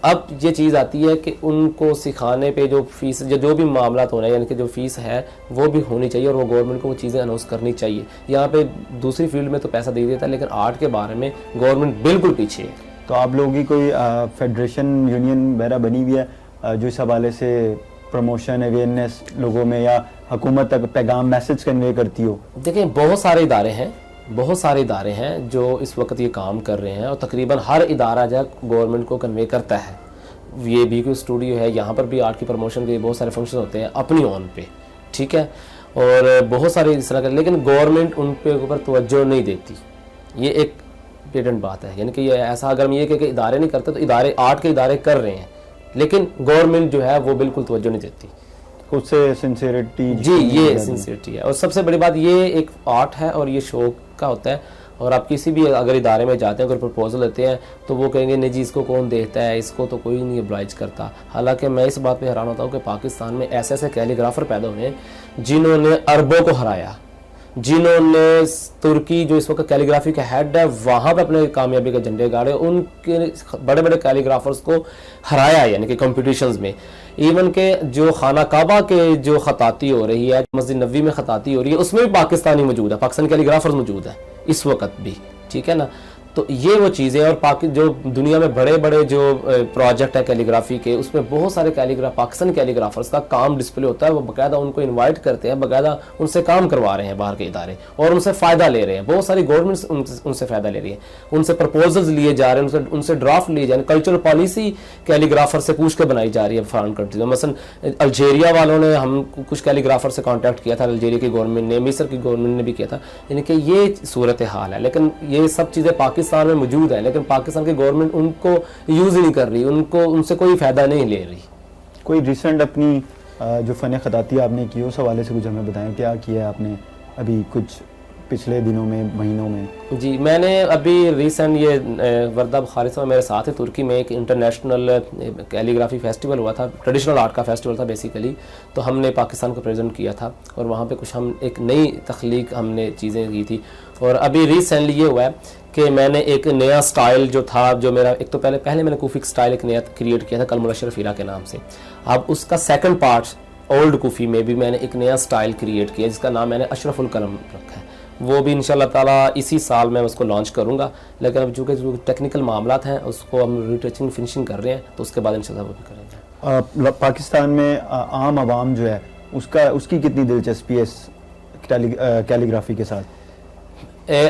اب یہ چیز آتی ہے کہ ان کو سکھانے پہ جو فیس جو بھی معاملات ہونے ہیں, یعنی کہ جو فیس ہے وہ بھی ہونی چاہیے اور وہ گورنمنٹ کو وہ چیزیں اناؤنس کرنی چاہیے. یہاں پہ دوسری فیلڈ میں تو پیسہ دے دیتا ہے, لیکن آرٹ کے بارے میں گورنمنٹ بالکل پیچھے ہے. تو آپ لوگوں کی کوئی فیڈریشن, یونین وغیرہ بنی ہوئی ہے جو اس حوالے سے پروموشن, اویئرنیس لوگوں میں یا حکومت تک پیغام, میسج کنوے کرتی ہو؟ دیکھیں بہت سارے ادارے ہیں جو اس وقت یہ کام کر رہے ہیں, اور تقریباً ہر ادارہ جو گورنمنٹ کو کنوے کرتا ہے. یہ بھی کوئی اسٹوڈیو ہے, یہاں پر بھی آرٹ کی پروموشن کے بہت سارے فنکشن ہوتے ہیں اپنی اون پہ, ٹھیک ہے, اور بہت سارے اس طرح کے, لیکن گورنمنٹ ان پہ اوپر توجہ نہیں دیتی. یہ ایک پیٹنٹ بات ہے. یعنی کہ یہ ایسا اگر ہم یہ کہ ادارے نہیں کرتے تو ادارے, آرٹ کے ادارے کر رہے ہیں, لیکن گورنمنٹ جو ہے وہ بالکل توجہ نہیں دیتی. خود سے سنسیئرٹی, جی یہ سنسیئرٹی ہے. اور سب سے بڑی بات یہ ایک آرٹ ہے اور یہ شوق کا ہوتا ہے, اور آپ کسی بھی اگر ادارے میں جاتے ہیں, اگر پرپوزل دیتے ہیں تو وہ کہیں گے نہیں جی اس کو کون دیکھتا ہے, اس کو تو کوئی نہیں ابلائج کرتا. حالانکہ میں اس بات پہ حیران ہوتا ہوں کہ پاکستان میں ایسے ایسے کیلیگرافر پیدا ہوئے ہیں جنہوں نے عربوں کو ہرایا, جنہوں نے ترکی جو اس وقت کیلیگرافی کا ہیڈ ہے وہاں پہ اپنے کامیابی کے جھنڈے گاڑے, ان کے بڑے بڑے کیلیگرافرز کو ہرایا, یعنی کہ کمپٹیشنز میں. ایون کہ جو خانہ کعبہ کے جو خطاطی ہو رہی ہے, مسجد نبوی میں خطاطی ہو رہی ہے, اس میں بھی پاکستانی موجود ہے, پاکستانی کیلیگرافرز موجود ہیں اس وقت بھی, ٹھیک ہے نا. تو یہ وہ چیزیں, اور جو دنیا میں بڑے بڑے جو پروجیکٹ ہے کیلیگرافی کے, اس میں بہت سارے پاکستانی کیلیگرافرز کا کام ڈسپلے ہوتا ہے. وہ باقاعدہ ان کو انوائٹ کرتے ہیں, باقاعدہ ان سے کام کروا رہے ہیں باہر کے ادارے, اور ان سے فائدہ لے رہے ہیں. بہت ساری گورنمنٹس ان سے فائدہ لے رہی ہیں, ان سے پرپوزلز لیے جا رہے ہیں, ان سے ڈرافٹ لیے جا رہے ہیں. کلچرل پالیسی کیلیگرافر سے پوچھ کے بنائی جا رہی ہے فارن کنٹریز میں. مثلا الجیریا والوں نے ہم کچھ کیلیگرافر سے کانٹیکٹ کیا تھا, الجیریا کی گورنمنٹ نے, مصر کی گورنمنٹ نے بھی کیا تھا. یعنی کہ یہ صورت حال ہے. لیکن یہ سب چیزیں پاکستان میں موجود ہیں, لیکن پاکستان کی گورنمنٹ ان کو یوز ہی نہیں کر رہی, ان سے کوئی فائدہ نہیں لے رہی. کوئی ریسنٹ اپنی جو فن خطاطی آپ نے کی اس حوالے سے کچھ ہمیں بتائیں, کیا کیا ہے آپ نے ابھی کچھ پچھلے دنوں میں, مہینوں میں؟ جی میں نے ابھی ریسنٹ یہ وردہ بخاری صاحب میرے ساتھ ہے, ترکی میں ایک انٹرنیشنل کیلیگرافی فیسٹیول ہوا تھا, ٹریڈیشنل آرٹ کا فیسٹیول تھا بیسیکلی. تو ہم نے پاکستان کو پریزنٹ کیا تھا, اور وہاں پہ کچھ ہم ایک نئی تخلیق ہم نے چیزیں کی تھی. اور ابھی ریسنٹلی یہ ہوا ہے کہ میں نے ایک نیا سٹائل جو تھا, جو میرا ایک تو پہلے میں نے کوفی سٹائل ایک نیا کریٹ کیا تھا کلم الاشرف ہیرا کے نام سے. اب اس کا سیکنڈ پارٹ اولڈ کوفی میں بھی میں نے ایک نیا سٹائل کریٹ کیا جس کا نام میں نے اشرف القلم رکھا ہے. وہ بھی انشاءاللہ تعالیٰ اسی سال میں اس کو لانچ کروں گا. لیکن اب چونکہ جو ٹیکنیکل معاملات ہیں اس کو ہم ریٹچنگ فنشنگ کر رہے ہیں, تو اس کے بعد انشاءاللہ وہ بھی کریں گے. پاکستان میں عام عوام جو ہے اس کی کتنی دلچسپی ہے کیلیگرافی کے ساتھ؟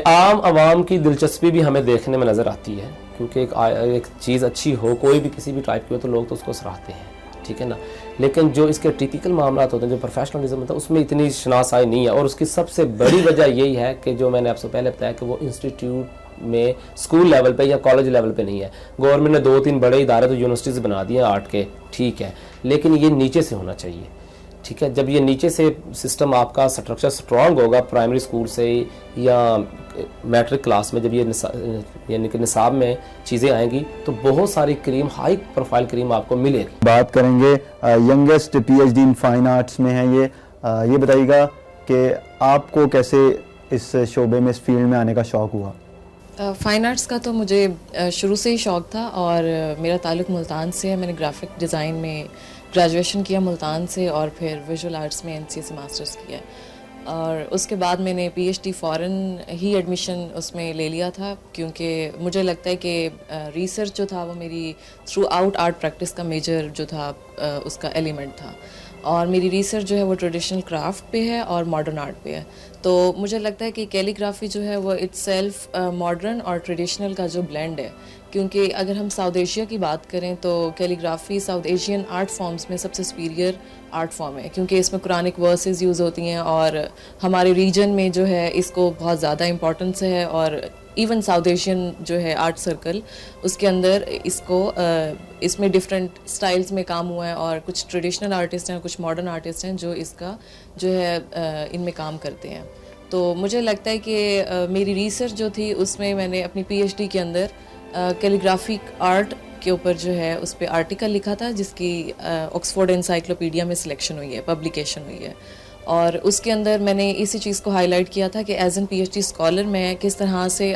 عام عوام کی دلچسپی بھی ہمیں دیکھنے میں نظر آتی ہے, کیونکہ ایک چیز اچھی ہو, کوئی بھی کسی بھی ٹائپ کی ہو, تو لوگ تو اس کو سراہتے ہیں, ٹھیک ہے نا. لیکن جو اس کے ٹیپیکل معاملات ہوتے ہیں, جو پروفیشنلزم ہوتا ہے, اس میں اتنی شناسائی نہیں ہے. اور اس کی سب سے بڑی وجہ یہی ہے کہ جو میں نے آپ سے پہلے بتایا کہ وہ انسٹیٹیوٹ میں اسکول لیول پہ یا کالج لیول پہ نہیں ہے. گورنمنٹ نے 2-3 بڑے ادارے تو یونیورسٹیز بنا دیے ہیں آرٹ کے, ٹھیک ہے, لیکن یہ نیچے سے ہونا چاہیے, ٹھیک ہے. جب یہ نیچے سے سسٹم آپ کا اسٹرکچر سٹرانگ ہوگا, پرائمری اسکول سے یا میٹرک کلاس میں, جب یہ یعنی کہ نصاب میں چیزیں آئیں گی, تو بہت ساری کریم, ہائی پروفائل کریم آپ کو ملے گی. بات کریں گے ینگسٹ پی ایچ ڈی ان فائن آرٹس میں ہیں یہ بتائیے گا کہ آپ کو کیسے اس شعبے میں, اس فیلڈ میں آنے کا شوق ہوا؟ فائن آرٹس کا تو مجھے شروع سے ہی شوق تھا, اور میرا تعلق ملتان سے ہے. میں نے گرافک ڈیزائن میں گریجویشن کیا ملتان سے, اور پھر ویژول آرٹس میں NCA سے ماسٹرز کیا, اور اس کے بعد میں نے PhD فورن ہی ایڈمیشن اس میں لے لیا تھا, کیونکہ مجھے لگتا ہے کہ ریسرچ جو تھا وہ میری تھرو آؤٹ آرٹ پریکٹس کا میجر جو تھا اس کا ایلیمنٹ تھا. اور میری ریسرچ جو ہے وہ ٹریڈیشنل کرافٹ پہ ہے اور ماڈرن آرٹ پہ ہے. تو مجھے لگتا ہے کہ کیلیگرافی جو ہے وہ اٹ سیلف ماڈرن اور ٹریڈیشنل کا جو بلینڈ ہے, کیونکہ اگر ہم ساؤتھ ایشیا کی بات کریں تو calligraphy South Asian art forms میں سب سے سپیریئر آرٹ فارم ہے, کیونکہ اس میں قرآنک ورسز یوز ہوتی ہیں, اور ہمارے ریجن میں جو ہے اس کو بہت زیادہ امپورٹنس ہے. اور ایون ساؤتھ ایشین جو ہے آرٹ سرکل, اس کے اندر اس میں ڈفرینٹ سٹائلز میں کام ہوا ہے, اور کچھ ٹریڈیشنل آرٹسٹ ہیں, کچھ ماڈرن آرٹسٹ ہیں جو اس کا جو ہے ان میں کام کرتے ہیں. تو مجھے لگتا ہے کہ میری ریسرچ جو تھی اس میں میں نے اپنی PhD کے اندر کیلیگرافک آرٹ کے اوپر جو ہے اس پہ آرٹیکل لکھا تھا, جس کی آکسفورڈ انسائکلوپیڈیا میں سلیکشن ہوئی ہے, پبلیکیشن ہوئی ہے. اور اس کے اندر میں نے اسی چیز کو ہائی لائٹ کیا تھا کہ ایز این PhD اسکالر میں کس طرح سے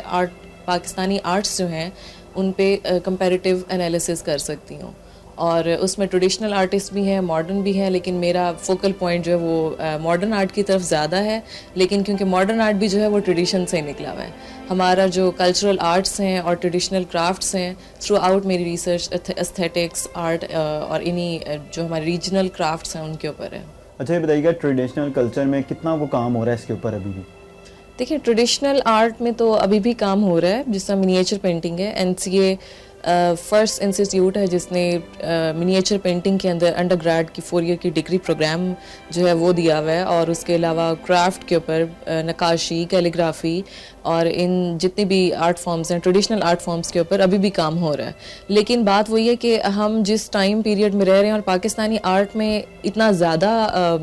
پاکستانی آرٹس جو ہیں ان پہ کمپیریٹیو انالیسس کر سکتی ہوں. اور اس میں ٹریڈیشنل آرٹسٹ بھی ہیں, ماڈرن بھی ہیں, لیکن میرا فوکل پوائنٹ جو ہے وہ ماڈرن آرٹ کی طرف زیادہ ہے. لیکن کیونکہ ماڈرن آرٹ بھی جو ہے وہ ٹریڈیشن سے ہی نکلا ہوا ہے, ہمارا جو کلچرل آرٹس ہیں اور ٹریڈیشنل کرافٹس ہیں, تھرو آؤٹ میری ریسرچ ایستھیٹکس آرٹ اور انہی جو ہمارے ریجنل کرافٹس ہیں ان کے اوپر ہے. اچھا یہ بتائیے گا ٹریڈیشنل کلچر میں کتنا وہ کام ہو رہا ہے اس کے اوپر ابھی بھی؟ دیکھیں ٹریڈیشنل آرٹ میں تو ابھی بھی کام ہو رہا ہے, جس طرح منیچر پینٹنگ ہے. NCA فرسٹ انسٹیٹیوٹ ہے جس نے منیچر پینٹنگ کے اندر انڈر گریڈ کی 4 ایئر کی ڈگری پروگرام جو ہے وہ دیا ہوا ہے. اور اس کے علاوہ کرافٹ کے اوپر نقاشی, کیلیگرافی, اور ان جتنی بھی آرٹ فارمز ہیں ٹریڈیشنل آرٹ فارمز کے اوپر ابھی بھی کام ہو رہا ہے. لیکن بات وہی ہے کہ ہم جس ٹائم پیریڈ میں رہ رہے ہیں اور پاکستانی آرٹ میں اتنا زیادہ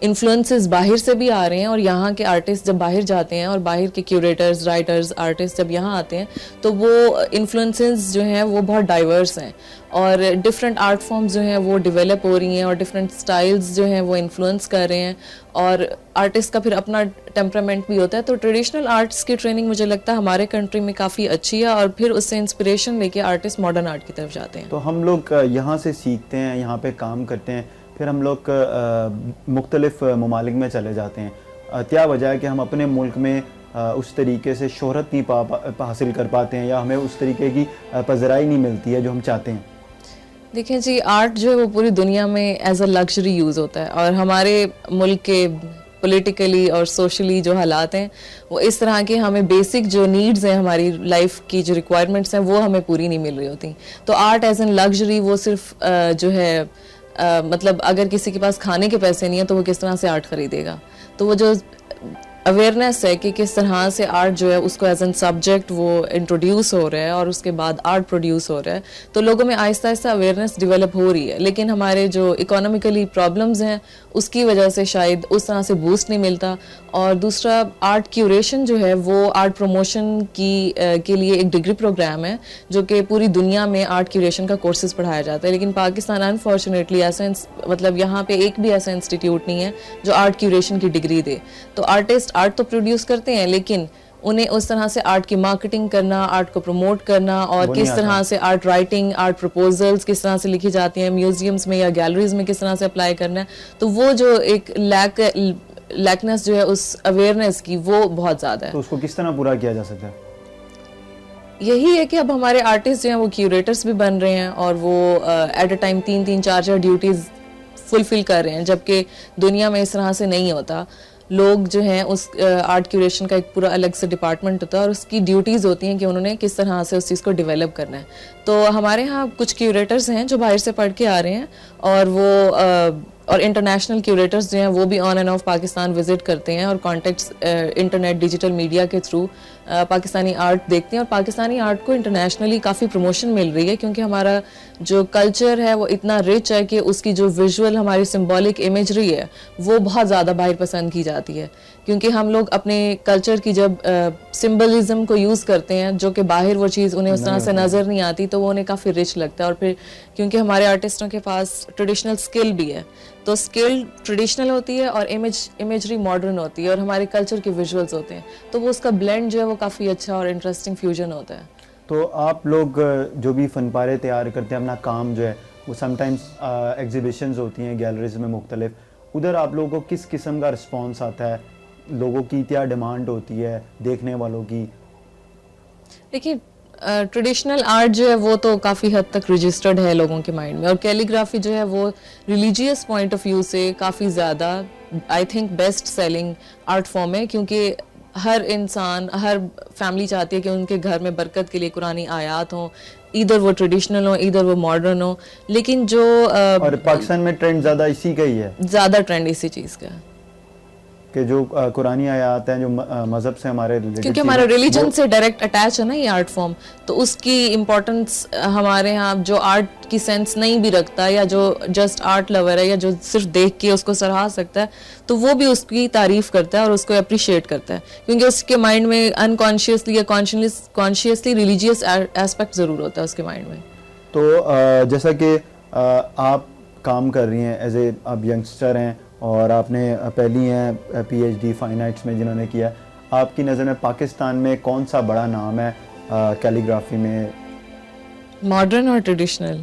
انفلوئنسز باہر سے بھی آ رہے ہیں, اور یہاں کے آرٹسٹ جب باہر جاتے ہیں اور باہر کے کیوریٹرز, رائٹرز, آرٹسٹ جب یہاں آتے ہیں تو وہ انفلوئنسز جو ہیں وہ بہت ڈائیورس ہیں, اور ڈفرینٹ آرٹ فارمز جو ہیں وہ ڈیولپ ہو رہی ہیں, اور ڈفرینٹ اسٹائلز جو ہیں وہ انفلوئنس کر رہے ہیں, اور آرٹسٹ کا پھر اپنا ٹیمپرامنٹ بھی ہوتا ہے. تو ٹریڈیشنل آرٹس کی ٹریننگ مجھے لگتا ہے ہمارے کنٹری میں کافی اچھی ہے, اور پھر اس سے انسپریشن لے کے آرٹسٹ ماڈرن آرٹ کی طرف جاتے ہیں. تو ہم لوگ یہاں سے سیکھتے ہیں, یہاں پہ کام کرتے ہیں, پھر ہم لوگ مختلف ممالک میں چلے جاتے ہیں. کیا وجہ ہے کہ ہم اپنے ملک میں اس طریقے سے شہرت نہیں حاصل کر پاتے ہیں, یا ہمیں اس طریقے کی پذیرائی نہیں ملتی ہے جو ہم چاہتے ہیں؟ دیکھیں جی, آرٹ جو ہے وہ پوری دنیا میں ایز اے لگژری یوز ہوتا ہے, اور ہمارے ملک کے پولیٹیکلی اور سوشلی جو حالات ہیں وہ اس طرح کے, ہمیں بیسک جو نیڈز ہیں ہماری لائف کی, جو ریکوائرمنٹس ہیں وہ ہمیں پوری نہیں مل رہی ہوتی. تو آرٹ ایز این لگژری وہ صرف جو ہے مطلب اگر کسی کے پاس کھانے کے پیسے نہیں ہیں تو وہ کس طرح سے آرٹ خریدے گا. تو وہ جو اویئرنیس ہے کہ کس طرح سے آرٹ جو ہے اس کو ایز این سبجیکٹ وہ انٹروڈیوس ہو رہا ہے اور اس کے بعد آرٹ پروڈیوس ہو رہا ہے, تو لوگوں میں آہستہ آہستہ اویئرنیس ڈیولپ ہو رہی ہے. لیکن ہمارے جو اکانومیکلی پرابلمز ہیں اس کی وجہ سے شاید اس طرح سے بوسٹ نہیں ملتا. اور دوسرا, آرٹ کیوریشن جو ہے وہ آرٹ پروموشن کے لیے ایک ڈگری پروگرام ہے جو کہ پوری دنیا میں آرٹ کیوریشن کا کورسز پڑھایا جاتا ہے, لیکن پاکستان انفارچونیٹلی ایسا مطلب یہاں پہ ایک بھی ایسا انسٹیٹیوٹ نہیں ہے جو آرٹ کیوریشن کی ڈگری دے. تو آرٹسٹ آرٹ تو پروڈیوس کرتے ہیں, لیکن انہیں اس طرح سے آرٹ کی مارکیٹنگ کرنا, آرٹ کو پروموٹ کرنا, اور کس طرح سے آرٹ رائٹنگ, آرٹ پروپوزلز کس طرح سے لکھی جاتی ہیں میوزیمز میں یا گیلریز میں کس طرح سے اپلائی کرنا ہے, تو وہ جو ایک لیکنیس جو ہے اس اویئرنیس کی وہ بہت زیادہ ہے. تو اس کو کس طرح پورا کیا جا سکتا ہے؟ یہی ہے کہ اب ہمارے آرٹسٹ جو ہیں وہ کیوریٹرز بھی بن رہے ہیں, اور وہ ایٹ اے ٹائم 3-4 ڈیوٹیز فلفل کر رہے ہیں, جبکہ دنیا میں اس طرح سے نہیں ہوتا. لوگ جو ہیں اس آرٹ کیوریشن کا ایک پورا الگ سے ڈپارٹمنٹ ہوتا ہے, اور اس کی ڈیوٹیز ہوتی ہیں کہ انہوں نے کس طرح سے اس چیز کو ڈیولپ کرنا ہے. تو ہمارے ہاں کچھ کیوریٹرز ہیں جو باہر سے پڑھ کے آ رہے ہیں, اور وہ اور انٹرنیشنل کیوریٹرز جو ہیں وہ بھی on and of Pakistan visit کرتے ہیں, اور کانٹیکٹس انٹرنیٹ ڈیجیٹل میڈیا کے تھرو پاکستانی آرٹ دیکھتے ہیں, اور پاکستانی آرٹ کو انٹرنیشنلی کافی پروموشن مل رہی ہے, کیونکہ ہمارا جو کلچر ہے وہ اتنا رچ ہے کہ اس کی جو ویژول ہماری سمبولک امیجری ہے وہ بہت زیادہ باہر پسند کی جاتی ہے. کیونکہ ہم لوگ اپنے کلچر کی جب سمبلزم کو یوز کرتے ہیں جو کہ باہر وہ چیز انہیں اس طرح سے نظر نہیں آتی, تو وہ انہیں کافی رچ لگتا ہے. اور پھر کیونکہ ہمارے آرٹسٹوں کے پاس ٹریڈیشنل اسکل بھی ہے, تو اسکل ٹریڈیشنل ہوتی ہے اور امیجری ماڈرن ہوتی ہے, اور ہمارے کلچر کے ویژولز ہوتے ہیں, تو وہ اس کا بلینڈ جو ہے وہ کافی اچھا اور انٹرسٹنگ فیوژن ہوتا ہے. تو آپ لوگ جو بھی فن پارے تیار کرتے ہیں, اپنا کام جو ہے وہ سم ٹائمز ایگزیبیشنز ہوتی ہیں گیلریز میں مختلف, ادھر آپ لوگوں کو کس قسم کا رسپانس آتا ہے, لوگوں کی کیا ڈیمانڈ ہوتی ہے دیکھنے والوں کی؟ دیکھیے, ٹریڈیشنل آرٹ جو ہے وہ تو کافی حد تک رجسٹرڈ ہے لوگوں کے مائنڈ میں, اور کیلیگرافی جو ہے وہ ریلیجیس پوائنٹ آف ویو سے کافی زیادہ I think best selling art form ہے, کیونکہ ہر انسان, ہر فیملی چاہتی ہے کہ ان کے گھر میں برکت کے لیے قرآنی آیات ہوں, ادھر وہ ٹریڈیشنل ہوں ادھر وہ ماڈرن ہوں. لیکن جو اور پاکستان میں ٹرینڈ زیادہ اسی کا ہی ہے, زیادہ ٹرینڈ اسی چیز کا ہے کہ جو قرآنی آیات ہیں جو مذہب سے ہمارے کیونکہ ہمارے ریلیجن سے ڈائریکٹ اٹیچ ہے نا یہ آرٹ فارم, تو اس کی امپورٹنس ہمارے ہاں جو آرٹ کی سینس نہیں بھی رکھتا, یا جو جسٹ آرٹ لور ہے, یا جو صرف دیکھ کے اس کو سراہ سکتا ہے, تو وہ بھی اس کی تعریف کرتا ہے اور اس کو اپریشیٹ کرتا ہے, کیونکہ اس کے مائنڈ میں انکانشیسلی یا کانشیسلی ریلیجیس ایسپیکٹ ضرور ہوتا ہے اس کے مائنڈ میں. تو جیسا کہ آپ کام کر رہی ہیں ایز اے, آپ ینگسٹر ہیں اور آپ نے پہلی ہیں P H D fine arts میں جنہوں نے کیا, آپ کی نظر میں پاکستان میں کون سا بڑا نام ہے کیلیگرافی میں؟ ماڈرن اور ٹریڈیشنل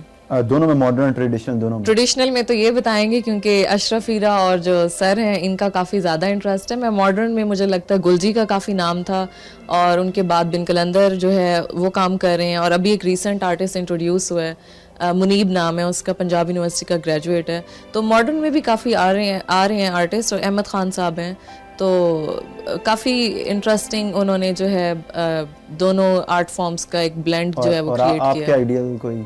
دونوں میں, ماڈرن اور ٹریڈیشنل دونوں میں؟ ٹریڈیشنل میں تو یہ بتائیں گے کیونکہ اشرف ہیرا اور جو سر ہیں ان کا کافی زیادہ انٹرسٹ ہے. میں ماڈرن میں مجھے لگتا ہے گلجی کا کافی نام تھا, اور ان کے بعد بن قلندر جو ہے وہ کام کر رہے ہیں, اور ابھی ایک ریسنٹ آرٹسٹ انٹروڈیوس ہوا ہے, منیب نام ہے اس کا, پنجاب یونیورسٹی کا گریجویٹ ہے. تو ماڈرن میں بھی کافی آ رہے ہیں آرٹسٹ, اور احمد خان صاحب ہیں, تو کافی انٹرسٹنگ انہوں نے جو ہے دونوں آرٹ فارمز کا ایک بلینڈ جو ہے وہ کریٹ کیا. آپ کے آئیڈیل کوئی؟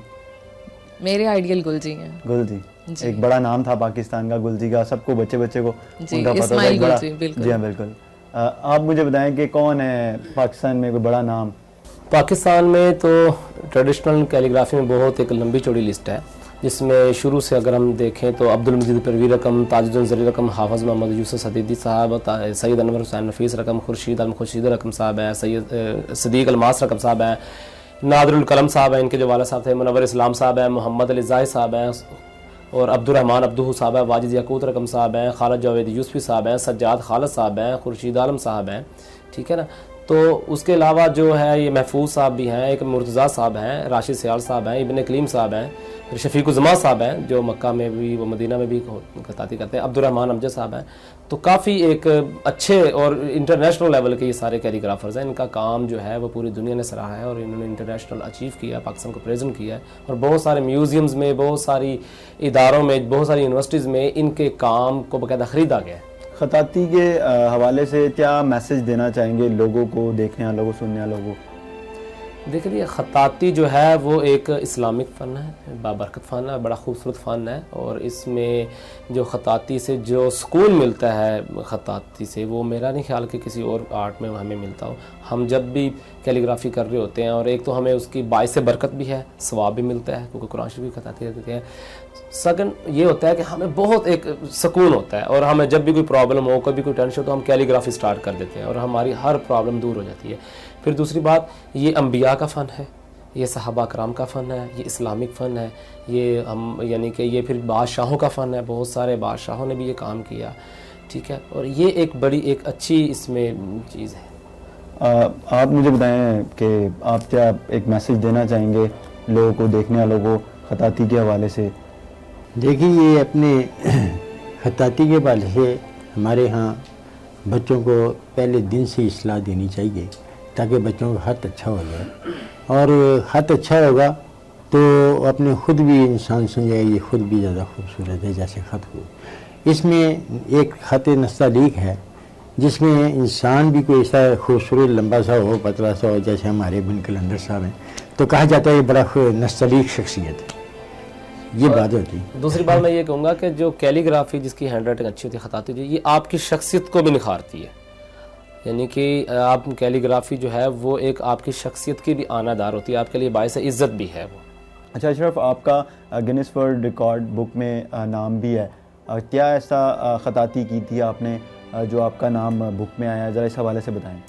میرے آئیڈیل گلجی ہیں. گلجی ایک بڑا نام تھا پاکستان کا, گلجی کا سب کو بچے کو جی, اسماعیل گلجی, بالکل جی ہاں بالکل. آپ مجھے بتائیں کہ کون ہے پاکستان میں کوئی بڑا نام؟ پاکستان میں تو ٹریڈیشنل کیلیگرافی میں بہت ایک لمبی چوڑی لسٹ ہے، جس میں شروع سے اگر ہم دیکھیں تو عبدالمجید پروی رقم، تاج الدین زرعی رقم، حافظ محمد یوسف صدیقی صاحب، سید انور حسین نفیس رقم، خورشید علم خورشید رقم صاحب ہیں، سید صدیق الماس رقم صاحب ہیں، نادر القلم صاحب ہیں، ان کے جو والد صاحب تھے منور اسلام صاحب ہیں، محمد علی زاہد صاحب ہیں، اور عبد الرحمن عبدہ صاحب ہیں، واجد یاقوت رقم صاحب ہیں، خالد جاوید یوسفی صاحب ہیں، سجاد خالد صاحب ہیں، خورشید عالم صاحب ہیں، ٹھیک ہے نا. تو اس کے علاوہ جو ہے یہ محفوظ صاحب بھی ہیں، ایک مرتضیٰ صاحب ہیں، راشد سیال صاحب ہیں، ابن کلیم صاحب ہیں، پھر شفیق الزمان صاحب ہیں جو مکہ میں بھی و مدینہ میں بھی خطاطی کرتے ہیں، عبد الرحمن امجد صاحب ہیں. تو کافی ایک اچھے اور انٹرنیشنل لیول کے یہ سارے کیلیگرافرز ہیں. ان کا کام جو ہے وہ پوری دنیا نے سراہا ہے اور انہوں نے انٹرنیشنل اچیو کیا، پاکستان کو پریزنٹ کیا ہے، اور بہت سارے میوزیمز میں، بہت ساری اداروں میں، بہت ساری یونیورسٹیز میں ان کے کام کو باقاعدہ خریدا گیا ہے. خطاطی کے حوالے سے کیا میسج دینا چاہیں گے لوگوں کو، دیکھنے والوں کو، سننے والوں کو؟ دیکھیے خطاطی جو ہے وہ ایک اسلامک فن ہے، بابرکت فن ہے، بڑا خوبصورت فن ہے، اور اس میں جو خطاطی سے جو سکون ملتا ہے خطاطی سے، وہ میرا نہیں خیال کہ کسی اور آرٹ میں ہمیں ملتا ہو. ہم جب بھی کیلیگرافی کر رہے ہوتے ہیں، اور ایک تو ہمیں اس کی باعث برکت بھی ہے، ثواب بھی ملتا ہے کیونکہ قرآن شریف کی خطاطی کرتے ہیں. سیکنڈ یہ ہوتا ہے کہ ہمیں بہت ایک سکون ہوتا ہے، اور ہمیں جب بھی کوئی پرابلم ہو، کوئی بھی کوئی ٹینشن ہو، تو ہم کیلیگرافی سٹارٹ کر دیتے ہیں اور ہماری ہر پرابلم دور ہو جاتی ہے. پھر دوسری بات، یہ انبیاء کا فن ہے، یہ صحابہ کرام کا فن ہے، یہ اسلامک فن ہے، یہ ہم یعنی کہ یہ پھر بادشاہوں کا فن ہے، بہت سارے بادشاہوں نے بھی یہ کام کیا، ٹھیک ہے. اور یہ ایک بڑی ایک اچھی اس میں چیز ہے. آپ مجھے بتائیں کہ آپ کیا ایک میسج دینا چاہیں گے لوگوں کو، دیکھنے والوں کو، خطاطی کے حوالے سے؟ دیکھیے یہ اپنے خطاطی کے حوالے سے ہمارے ہاں بچوں کو پہلے دن سے اصلاح دینی چاہیے تاکہ بچوں کا خط اچھا ہو جائے، اور خط اچھا ہوگا تو اپنے خود بھی انسان سمجھے یہ خود بھی زیادہ خوبصورت ہے جیسے خط ہو. اس میں ایک خط نستعلیق ہے جس میں انسان بھی کوئی ایسا خوبصورت لمبا سا ہو، پتلا سا ہو، جیسے ہمارے ابن کلندر صاحب ہیں، تو کہا جاتا ہے یہ بڑا نستعلیق شخصیت ہے. یہ بات ہوتی ہے. دوسری بات میں یہ کہوں گا کہ جو کیلیگرافی جس کی ہینڈ رائٹنگ اچھی ہوتی ہے، خطاطی جو یہ آپ کی شخصیت کو بھی نکھارتی ہے. یعنی کہ آپ کیلیگرافی جو ہے وہ ایک آپ کی شخصیت کی بھی آنا دار ہوتی ہے، آپ کے لیے باعث عزت بھی ہے وہ. اچھا اشرف، آپ کا گنیس ورلڈ ریکارڈ بک میں نام بھی ہے، کیا ایسا خطاطی کی تھی آپ نے جو آپ کا نام بک میں آیا؟ ذرا اس حوالے سے بتائیں.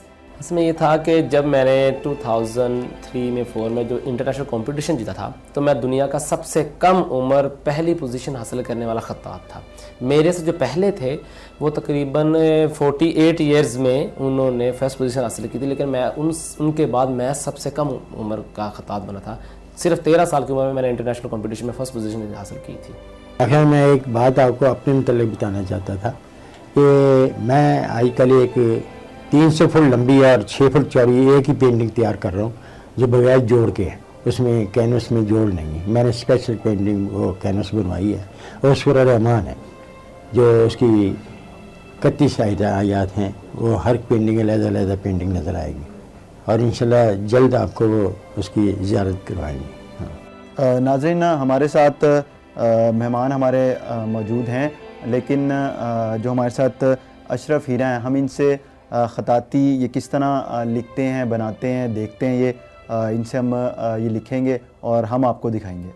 اس میں یہ تھا کہ جب میں نے 2003 میں 4 میں جو انٹرنیشنل کمپٹیشن جیتا تھا، تو میں دنیا کا سب سے کم عمر پہلی پوزیشن حاصل کرنے والا خطاط تھا. میرے سے جو پہلے تھے وہ تقریباً 48 ایئرز میں انہوں نے فرسٹ پوزیشن حاصل کی تھی، لیکن میں ان کے بعد میں سب سے کم عمر کا خطاط بنا تھا. صرف 13 سال کی عمر میں نے انٹرنیشنل کمپٹیشن میں فرسٹ پوزیشن حاصل کی تھی. آخر میں ایک بات آپ کو اپنے متعلق بتانا چاہتا تھا کہ میں آج کل ایک 300 فٹ لمبی اور 6 فٹ چوڑی ایک ہی پینٹنگ تیار کر رہا ہوں جو بغیر جوڑ کے ہے، اس میں کینوس میں جوڑ نہیں ہے. میں نے اسپیشل پینٹنگ وہ کینوس بنوائی ہے، اور سورہ رحمان ہے جو اس کی 31 آیات ہیں، وہ ہر پینٹنگ علیحدہ علیحدہ پینٹنگ نظر آئے گی، اور انشاءاللہ جلد آپ کو وہ اس کی زیارت کروائیں گے. ناظرین، ہمارے ساتھ مہمان ہمارے موجود ہیں، لیکن جو ہمارے ساتھ اشرف ہیرا ہیں، ہم ان سے خطاطی یہ کس طرح لکھتے ہیں، بناتے ہیں، دیکھتے ہیں، یہ ان سے ہم یہ لکھیں گے اور ہم آپ کو دکھائیں گے.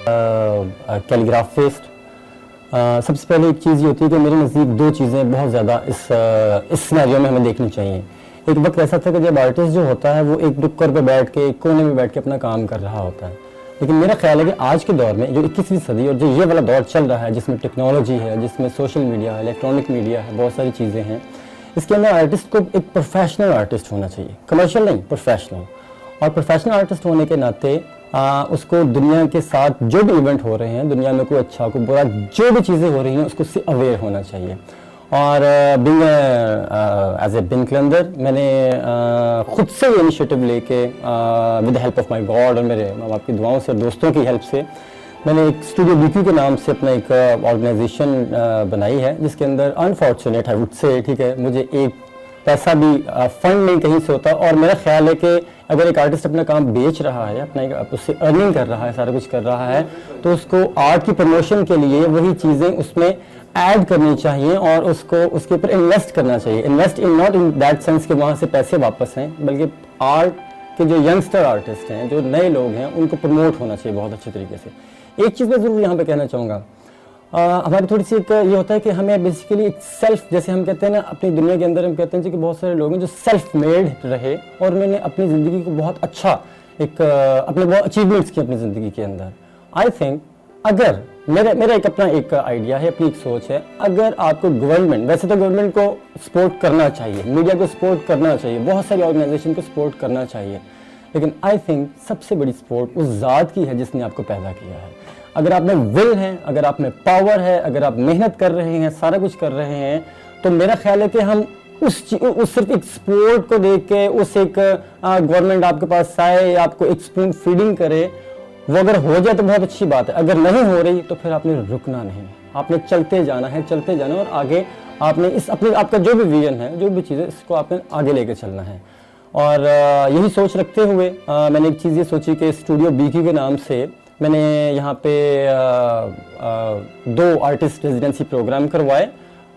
کیلیگرافسٹ. سب سے پہلے ایک چیز یہ ہوتی ہے کہ میرے نزدیک دو چیزیں بہت زیادہ اس سینیریو میں ہمیں دیکھنی چاہیے. ایک وقت ایسا تھا کہ جب آرٹسٹ جو ہوتا ہے وہ ایک ڈکر پہ بیٹھ کے ایک کونے میں بیٹھ کے اپنا کام کر رہا ہوتا ہے. لیکن میرا خیال ہے کہ آج کے دور میں جو 21ویں صدی اور جو یہ والا دور چل رہا ہے جس میں ٹیکنالوجی ہے, جس میں سوشل میڈیا ہے, الیکٹرانک میڈیا ہے, بہت ساری چیزیں ہیں, اس کے اندر آرٹسٹ کو ایک پروفیشنل آرٹسٹ ہونا چاہیے, کمرشل نہیں, پروفیشنل. اور پروفیشنل آرٹسٹ ہونے کے ناطے اس کو دنیا کے ساتھ جو بھی ایونٹ ہو رہے ہیں, دنیا میں کوئی اچھا کوئی برا جو بھی چیزیں ہو رہی ہیں اس کو سے اویئر ہونا چاہیے. اور بینگ ایز اے بن کلندر میں نے خود سے یہ انیشیٹو لے کے with help of my God اور میرے ماں باپ کی دعاؤں سے اور دوستوں کی ہیلپ سے میں نے ایک اسٹوڈیو بی کیو کے نام سے اپنا ایک آرگنائزیشن بنائی ہے, جس کے اندر انفارچونیٹ آئی وڈ سے, ٹھیک ہے, مجھے ایک پیسہ بھی فنڈ نہیں کہیں سے ہوتا. اور میرا خیال ہے کہ اگر ایک آرٹسٹ اپنا کام بیچ رہا ہے, اپنا اس سے ارننگ کر رہا ہے, سارا کچھ کر رہا ہے, تو اس کو آرٹ کی پروموشن کے لیے وہی چیزیں اس میں ایڈ کرنی چاہیے اور اس کو اس کے اوپر انویسٹ کرنا چاہیے. Invest in not in that sense کہ وہاں سے پیسے واپس ہیں, بلکہ آرٹ کے جو ینگسٹر آرٹسٹ ہیں, جو نئے لوگ ہیں, ان کو پروموٹ ہونا چاہیے بہت اچھے طریقے سے. ایک چیز میں ضرور یہاں پہ کہنا چاہوں گا, ہماری تھوڑی سی ایک یہ ہوتا ہے کہ ہمیں بیسیکلی ایک سیلف, جیسے ہم کہتے ہیں نا اپنی دنیا کے اندر, ہم کہتے ہیں کہ بہت سارے لوگ ہیں جو سیلف میڈ رہے اور میں نے اپنی زندگی کو بہت اچھا ایک اپنے بہت اچیومنٹس کی اپنی زندگی کے اندر. آئی تھنک اگر میرا ایک اپنا ایک آئیڈیا ہے, اپنی ایک سوچ ہے, اگر آپ کو گورنمنٹ, ویسے تو گورنمنٹ کو سپورٹ کرنا چاہیے, میڈیا کو سپورٹ کرنا چاہیے, بہت ساری آرگنائزیشن کو سپورٹ کرنا چاہیے, لیکن آئی تھنک سب سے بڑی سپورٹ اس ذات کی ہے جس نے آپ کو پیدا کیا ہے. اگر آپ میں ول ہے, اگر آپ میں پاور ہے, اگر آپ محنت کر رہے ہیں, سارا کچھ کر رہے ہیں, تو میرا خیال ہے کہ ہم اس صرف ایک سپورٹ کو دیکھ کے اس ایک گورنمنٹ آپ کے پاس آئے, آپ کو ایک اسپون فیڈنگ کرے, وہ اگر ہو جائے تو بہت اچھی بات ہے. اگر نہیں ہو رہی تو پھر آپ نے رکنا نہیں, آپ نے چلتے جانا ہے, چلتے جانا ہے, اور آگے آپ نے اس اپنے آپ کا جو بھی ویژن ہے, جو بھی چیزیں, اس کو آپ نے آگے لے کے چلنا ہے. اور یہی سوچ رکھتے ہوئے میں نے ایک چیز یہ سوچی کہ اسٹوڈیو بی کیو کے نام سے میں نے یہاں پہ 2 آرٹسٹ ریزیڈنسی پروگرام کروائے.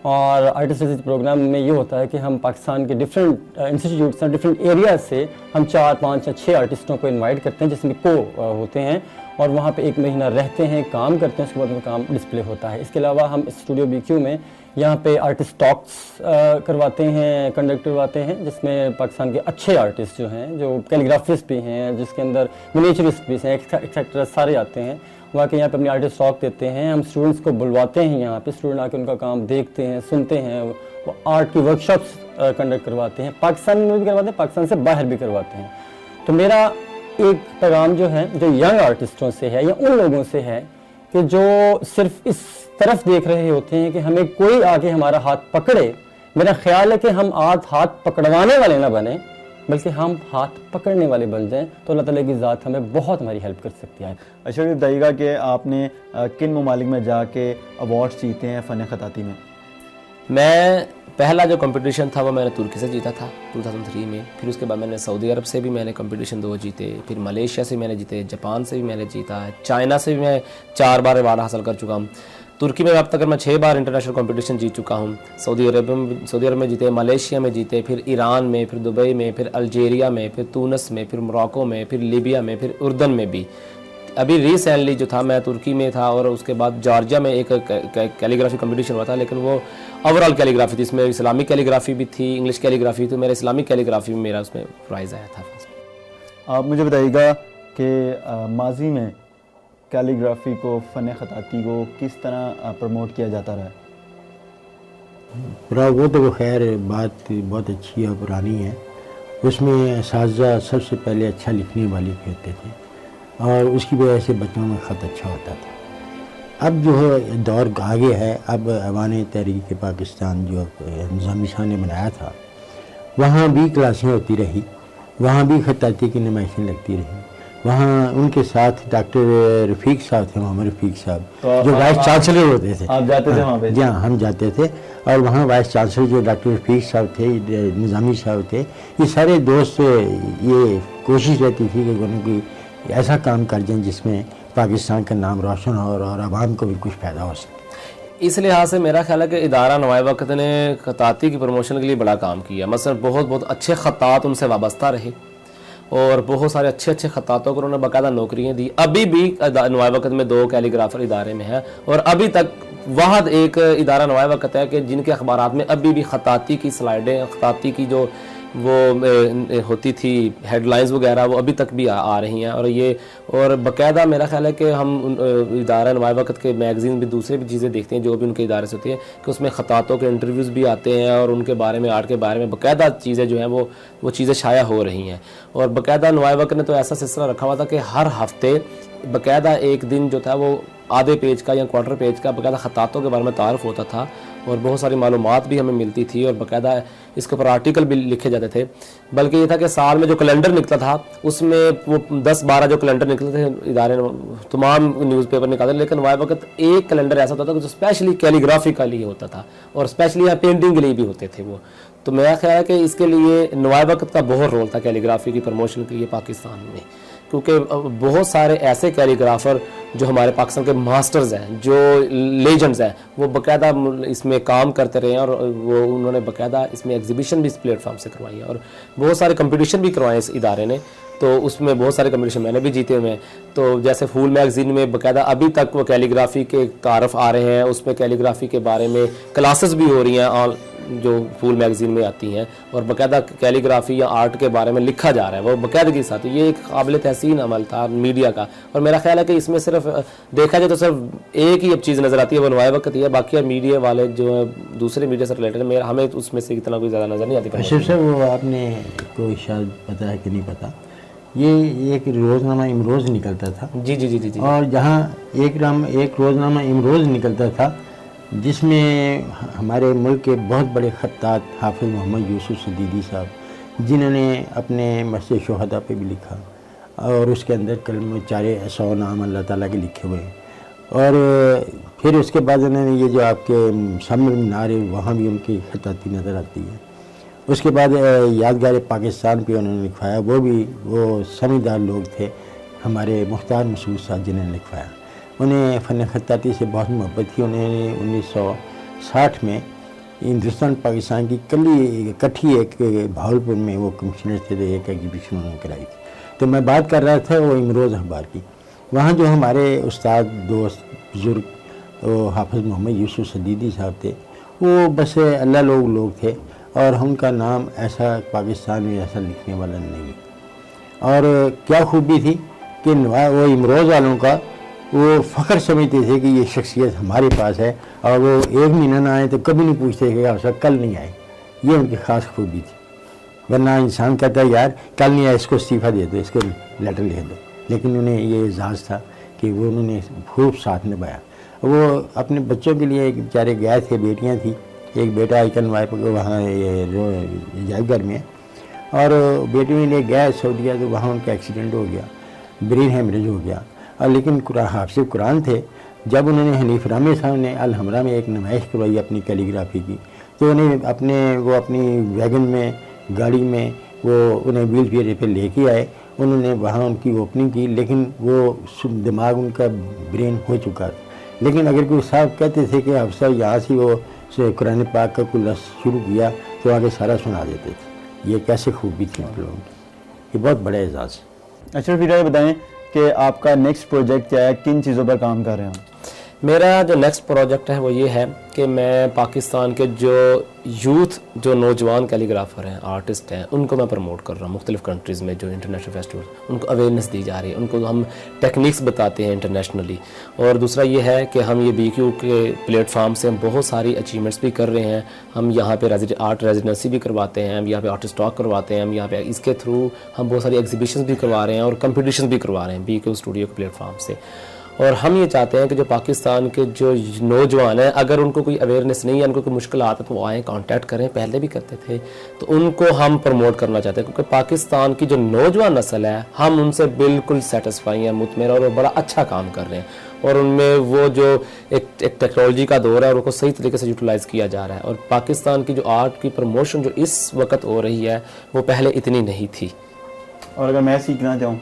اور آرٹسٹ ریزیڈنسی پروگرام میں یہ ہوتا ہے کہ ہم پاکستان کے ڈفرینٹ انسٹیٹیوٹس ہیں, ڈفرینٹ ایریاز سے ہم 4, 5 یا 6 آرٹسٹوں کو انوائٹ کرتے ہیں, جس میں کو ہوتے ہیں, اور وہاں پہ 1 مہینہ رہتے ہیں, کام کرتے ہیں, اس کے بعد میں کام ڈسپلے ہوتا ہے. اس کے علاوہ ہم اسٹوڈیو بی کیو میں یہاں پہ آرٹسٹ ٹاکس کرواتے ہیں, کنڈکٹ کرواتے ہیں, جس میں پاکستان کے اچھے آرٹسٹ جو ہیں, جو کیلیگرافسٹ بھی ہیں, جس کے اندر منیچرسٹ بھی ہیں, ایکسیکٹرا سارے آتے ہیں. وہاں کے یہاں پہ اپنی آرٹسٹ ٹاک دیتے ہیں, ہم اسٹوڈنٹس کو بلواتے ہیں, یہاں پہ اسٹوڈنٹ آ کے ان کا کام دیکھتے ہیں, سنتے ہیں, وہ آرٹ کی ورکشاپس کنڈکٹ کرواتے ہیں, پاکستان میں بھی کرواتے ہیں, پاکستان سے باہر بھی کرواتے ہیں. تو میرا ایک پیغام جو ہے جو ینگ آرٹسٹوں سے ہے, یا ان لوگوں سے ہے کہ جو صرف اس طرف دیکھ رہے ہوتے ہیں کہ ہمیں کوئی آگے ہمارا ہاتھ پکڑے, میرا خیال ہے کہ ہم ہاتھ پکڑوانے والے نہ بنیں, بلکہ ہم ہاتھ پکڑنے والے بن جائیں, تو اللہ تعالیٰ کی ذات ہمیں بہت ہماری ہیلپ کر سکتی ہے. اچھا یہ بتائیے گا کہ آپ نے کن ممالک میں جا کے ایوارڈس جیتے ہیں فن خطاطی میں؟ میں پہلا جو کمپٹیشن تھا وہ میں نے ترکی سے جیتا تھا 2003 میں, پھر اس کے بعد میں نے سعودی عرب سے بھی میں نے کمپٹیشن 2 جیتے, پھر ملیشیا سے میں نے جیتے, جاپان سے بھی میں نے جیتا, چائنا سے بھی میں 4 بار ایوارڈ حاصل کر چکا ہوں. ترکی میں اب تک میں 6 بار انٹرنیشنل کمپٹیشن جیت چکا ہوں. سعودی عرب میں جیتے, ملیشیا میں جیتے, پھر ایران میں, پھر دبئی میں, پھر الجیریا میں, پھر تونس میں, پھر موراکو میں, پھر لیبیا میں, پھر اردن میں بھی. ابھی ریسنٹلی جو تھا میں ترکی میں تھا, اور اس کے بعد جارجیا میں ایک کیلیگرافی کمپٹیشن ہوا تھا, لیکن وہ اوور آل کیلیگرافی تھی, اس میں اسلامک کیلیگرافی بھی تھی, انگلش کیلیگرافی, تو میرا اسلامک کیلیگرافی میں میرا اس میں پرائز آیا تھا. آپ مجھے بتائیے گا کہ ماضی میں کیلیگرافی کو, فن خطاطی کو کس طرح پروموٹ کیا جاتا رہا ہے؟ وہ تو خیر بات بہت اچھی اور پرانی ہے. اس میں اساتذہ سب سے پہلے اچھا لکھنے والے ہوتے تھے, اور اس کی وجہ سے بچوں میں خط اچھا ہوتا تھا. اب جو ہے دور آگے ہے, اب ایوان تحریک پاکستان جو نظامی شاہ نے بنایا تھا, وہاں بھی کلاسیں ہوتی رہی, وہاں بھی خطاطی کی نمائشیں لگتی رہی. وہاں ان کے ساتھ ڈاکٹر رفیق صاحب تھے, محمد رفیق صاحب جو وائس چانسلر ہوتے تھے. آپ جاتے تھے وہاں پہ؟ جی ہاں, ہم جاتے تھے, اور وہاں وائس چانسلر جو ڈاکٹر رفیق صاحب تھے, نظامی صاحب تھے, یہ سارے دوست, یہ کوشش رہتی تھی کہ انہوں کی ایسا کام کر جائیں جس میں پاکستان کا نام روشن ہو اور عوام کو بھی کچھ پیدا ہو سکے. اس لحاظ سے میرا خیال ہے کہ ادارہ نوائے وقت نے خطاطی کی پروموشن کے لیے بڑا کام کیا. مثلا بہت اچھے خطاط ان سے وابستہ رہے, اور بہت سارے اچھے اچھے خطاطوں کو انہوں نے باقاعدہ نوکریاں دی. ابھی بھی نوائے وقت میں 2 کیلیگرافر ادارے میں ہیں, اور ابھی تک واحد ایک ادارہ نوائے وقت ہے کہ جن کے اخبارات میں ابھی بھی خطاطی کی سلائڈیں, خطاطی کی جو وہ ہوتی تھی ہیڈ لائنز وغیرہ, وہ ابھی تک بھی آ رہی ہیں. اور باقاعدہ میرا خیال ہے کہ ہم ادارہ نوائے وقت کے میگزین بھی, دوسرے بھی چیزیں دیکھتے ہیں جو بھی ان کے ادارے سے ہوتی ہیں, کہ اس میں خطاطوں کے انٹرویوز بھی آتے ہیں, اور ان کے بارے میں, آرٹ کے بارے میں باقاعدہ چیزیں جو ہیں وہ چیزیں شائع ہو رہی ہیں. اور باقاعدہ نوائے وقت نے تو ایسا سلسلہ رکھا ہوا تھا کہ ہر ہفتے باقاعدہ ایک دن جو تھا وہ آدھے پیج کا یا کوارٹر پیج کا باقاعدہ خطاطوں کے بارے میں تعارف ہوتا تھا, اور بہت ساری معلومات بھی ہمیں ملتی تھی, اور باقاعدہ اس کے اوپر آرٹیکل بھی لکھے جاتے تھے. بلکہ یہ تھا کہ سال میں جو کیلنڈر نکلتا تھا اس میں وہ 10-12 جو کیلنڈر نکلتے تھے ادارے تمام نیوز پیپر نکالتے, لیکن نوائے وقت ایک کیلنڈر ایسا ہوتا تھا جو اسپیشلی کیلیگرافی کے لیے ہوتا تھا, اور اسپیشلی پینٹنگ کے لیے بھی ہوتے تھے وہ. تو میرا خیال ہے کہ اس کے لیے نوائے وقت کا بہت رول تھا کیلیگرافی کی پروموشن کے لیے پاکستان میں, کیونکہ بہت سارے ایسے کیلیگرافر جو ہمارے پاکستان کے ماسٹرز ہیں, جو لیجنڈز ہیں, وہ باقاعدہ اس میں کام کرتے رہے ہیں, اور وہ انہوں نے باقاعدہ اس میں ایگزیبیشن بھی اس پلیٹ فارم سے کروائی ہے, اور بہت سارے کمپٹیشن بھی کروائے اس ادارے نے. تو اس میں بہت سارے کمپٹیشن میں نے بھی جیتے ہوئے ہیں. تو جیسے پھول میگزین میں باقاعدہ ابھی تک وہ کیلیگرافی کے تعارف آ رہے ہیں, اس میں کیلیگرافی کے بارے میں کلاسز بھی ہو رہی ہیں جو پھول میگزین میں آتی ہیں, اور باقاعدہ کیلیگرافی یا آرٹ کے بارے میں لکھا جا رہا ہے وہ باقاعدگی کے ساتھ. یہ ایک قابل تحسین عمل تھا میڈیا کا, اور میرا خیال ہے کہ اس میں صرف دیکھا جائے تو صرف ایک ہی اب چیز نظر آتی ہے, وہ نوائے وقت ہی ہے. باقی میڈیا والے جو دوسرے میڈیا سے ریلیٹڈ ہے, ہمیں اس میں سے اتنا کوئی زیادہ نظر نہیں آتی. اشرف صاحب, وہ آپ نے کوئی شاید پتہ ہے کہ نہیں پتہ, یہ ایک روزنامہ امروز نکلتا تھا. جی جی جی جی جی. اور جہاں ایک روزنامہ امروز نکلتا تھا جس میں ہمارے ملک کے بہت بڑے خطاط حافظ محمد یوسف صدیقی صاحب, جنہوں نے اپنے مسجد شہداء پہ بھی لکھا, اور اس کے اندر کلمہ 400 نام اللہ تعالیٰ کے لکھے ہوئے ہیں. اور پھر اس کے بعد انہوں نے یہ جو آپ کے سامنے مینار ہے وہاں بھی ان کی خطاطی نظر آتی ہے. اس کے بعد یادگار پاکستان پہ انہوں نے لکھوایا, وہ سمجھدار لوگ تھے ہمارے مختار مسعود صاحب جنہوں نے لکھوایا. انہیں فن خطاطی سے بہت محبت تھی. انہوں نے 1960 میں ہندوستان پاکستان کی کٹھی ایک بھاولپور میں وہ کمشنر تھے, ایک ایگزیبیشن انہوں نے کرائی تھی. تو میں بات کر رہا تھا وہ امروز اخبار کی. وہاں جو ہمارے استاد دوست بزرگ وہ حافظ محمد یوسف صدیقی صاحب تھے, وہ بس اللہ لوگ تھے, اور ان کا نام ایسا پاکستان میں ایسا لکھنے والا نہیں. اور کیا خوبی تھی کہ وہ امروز والوں کا وہ فخر سمجھتے تھے کہ یہ شخصیت ہمارے پاس ہے, اور وہ ایک مہینہ نہ آئے تو کبھی نہیں پوچھتے کہ آپ سب کل نہیں آئے. یہ ان کی خاص خوبی تھی. ورنہ انسان کہتا ہے یار کل نہیں آئے, اس کو استعفیٰ دے دو, اس کو لیٹر لکھ دو. لیکن انہیں یہ اعزاز تھا کہ وہ انہوں نے خوب ساتھ نبھایا. وہ اپنے بچوں کے لیے ایک بیچارے گئے تھے, بیٹیاں تھیں, ایک بیٹا آئیکن وائپ وہاں عجائب گھر میں, اور بیٹیوں کے لیے گئے سعودیہ, تو وہاں ان کا ایکسیڈنٹ ہو گیا, برین ہیمریج ہو گیا. اور لیکن حافظ قرآن تھے. جب انہوں نے حنیف رامے صاحب نے الحمرہ میں ایک نمائش کروائی اپنی کیلیگرافی کی, تو انہیں اپنی ویگن میں گاڑی میں انہیں ویل چیئر پہ لے کے آئے. انہوں نے وہاں ان کی اوپننگ کی, لیکن وہ دماغ ان کا برین ہو چکا. لیکن اگر کوئی صاحب کہتے تھے کہ حافظ صاحب یہاں سے وہ قرآن پاک کا کوئی لفظ شروع کیا تو آگے سارا سنا دیتے تھے. یہ کیسے خوبی تھی ان لوگوں کی, یہ بہت بڑا اعزاز. اچھا پھر یہ بتائیں کہ آپ کا نیکسٹ پروجیکٹ کیا ہے, کن چیزوں پر کام کر رہے ہیں؟ میرا جو نیکسٹ پروجیکٹ ہے وہ یہ ہے کہ میں پاکستان کے جو یوتھ جو نوجوان کیلیگرافر ہیں, آرٹسٹ ہیں, ان کو میں پروموٹ کر رہا ہوں مختلف کنٹریز میں. جو انٹرنیشنل فیسٹیول ان کو اویئرنیس دی جا رہی ہے, ان کو ہم ٹیکنیکس بتاتے ہیں انٹرنیشنلی. اور دوسرا یہ ہے کہ ہم یہ BQ کے پلیٹ فارم سے ہم بہت ساری اچیومنٹس بھی کر رہے ہیں. ہم یہاں پہ آرٹ ریزیڈنسی بھی کرواتے ہیں, ہم یہاں پہ آرٹسٹ ٹاک کرواتے ہیں, ہم یہاں پہ اس کے تھرو ہم بہت ساری ایگزیبیشنز بھی کروا رہے ہیں اور کمپٹیشنز بھی کروا رہے ہیں BQ اسٹوڈیو کے پلیٹ فارم سے. اور ہم یہ چاہتے ہیں کہ جو پاکستان کے جو نوجوان ہیں, اگر ان کو کوئی اویئرنیس نہیں ہے, ان کو کوئی مشکل آتا ہے, تو وہ آئیں, کانٹیکٹ کریں. پہلے بھی کرتے تھے, تو ان کو ہم پروموٹ کرنا چاہتے ہیں, کیونکہ پاکستان کی جو نوجوان نسل ہے ہم ان سے بالکل سیٹسفائی ہیں, مطمئن, اور وہ بڑا اچھا کام کر رہے ہیں. اور ان میں وہ جو ایک ٹیکنالوجی کا دور ہے اور ان کو صحیح طریقے سے یوٹیلائز کیا جا رہا ہے. اور پاکستان کی جو آرٹ کی پروموشن جو اس وقت ہو رہی ہے وہ پہلے اتنی نہیں تھی. اور اگر میں سیکھنا چاہوں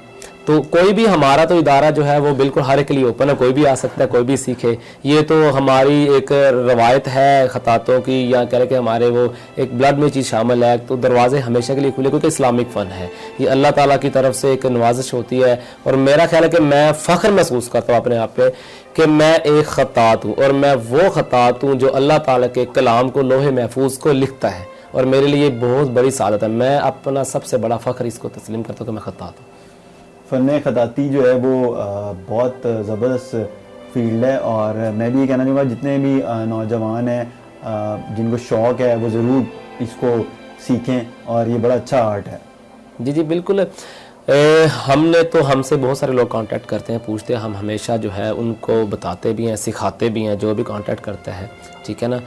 تو کوئی بھی ہمارا تو ادارہ جو ہے وہ بالکل ہر ایک کے لیے اوپن ہے, کوئی بھی آ سکتا ہے, کوئی بھی سیکھے. یہ تو ہماری ایک روایت ہے خطاطوں کی, یا کہہ رہے کہ ہمارے وہ ایک بلڈ میں چیز شامل ہے, تو دروازے ہمیشہ کے لیے کھلے, کیونکہ اسلامک فن ہے, یہ اللہ تعالیٰ کی طرف سے ایک نوازش ہوتی ہے. اور میرا خیال ہے کہ میں فخر محسوس کرتا ہوں اپنے آپ پہ کہ میں ایک خطاط ہوں, اور میں وہ خطاط ہوں جو اللہ تعالیٰ کے کلام کو لوح محفوظ کو لکھتا ہے, اور میرے لیے بہت بڑی سعادت ہے. میں اپنا سب سے بڑا فخر اس کو تسلیم کرتا ہوں کہ میں خطاط ہوں. فن خطاطی جو ہے وہ بہت زبردست فیلڈ ہے, اور میں بھی یہ کہنا چاہوں گا جتنے بھی نوجوان ہیں جن کو شوق ہے وہ ضرور اس کو سیکھیں, اور یہ بڑا اچھا آرٹ ہے. جی جی بالکل. ہم سے بہت سارے لوگ کانٹیکٹ کرتے ہیں, پوچھتے ہیں, ہم ہمیشہ جو ہے ان کو بتاتے بھی ہیں, سکھاتے بھی ہیں, جو بھی کانٹیکٹ کرتا ہے, ٹھیک ہے نا.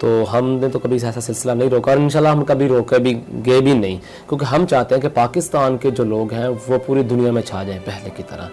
تو ہم نے تو کبھی ایسا سلسلہ نہیں روکا, اور انشاءاللہ ہم کبھی روکے بھی گئے بھی نہیں, کیونکہ ہم چاہتے ہیں کہ پاکستان کے جو لوگ ہیں وہ پوری دنیا میں چھا جائیں پہلے کی طرح.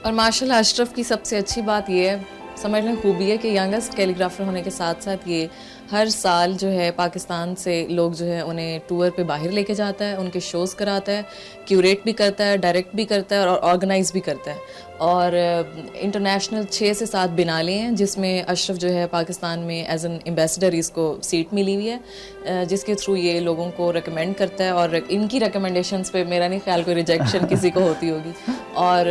اور ماشاءاللہ اشرف کی سب سے اچھی بات یہ ہے, سمجھ لیں خوبی ہے, کہ ینگسٹ کیلیگرافر ہونے کے ساتھ ساتھ یہ ہر سال جو ہے پاکستان سے لوگ جو ہے انہیں ٹور پہ باہر لے کے جاتا ہے, ان کے شوز کراتا ہے, کیوریٹ بھی کرتا ہے, ڈائریکٹ بھی کرتا ہے, اور آرگنائز بھی کرتا ہے. اور انٹرنیشنل 6 سے 7 بنالے ہیں, جس میں اشرف جو ہے پاکستان میں ایز این ایمبیسڈر اس کو سیٹ ملی ہوئی ہے, جس کے تھرو یہ لوگوں کو ریکمینڈ کرتا ہے, اور ان کی ریکمنڈیشنز پہ میرا نہیں خیال کوئی ریجیکشن کسی کو ہوتی ہوگی. اور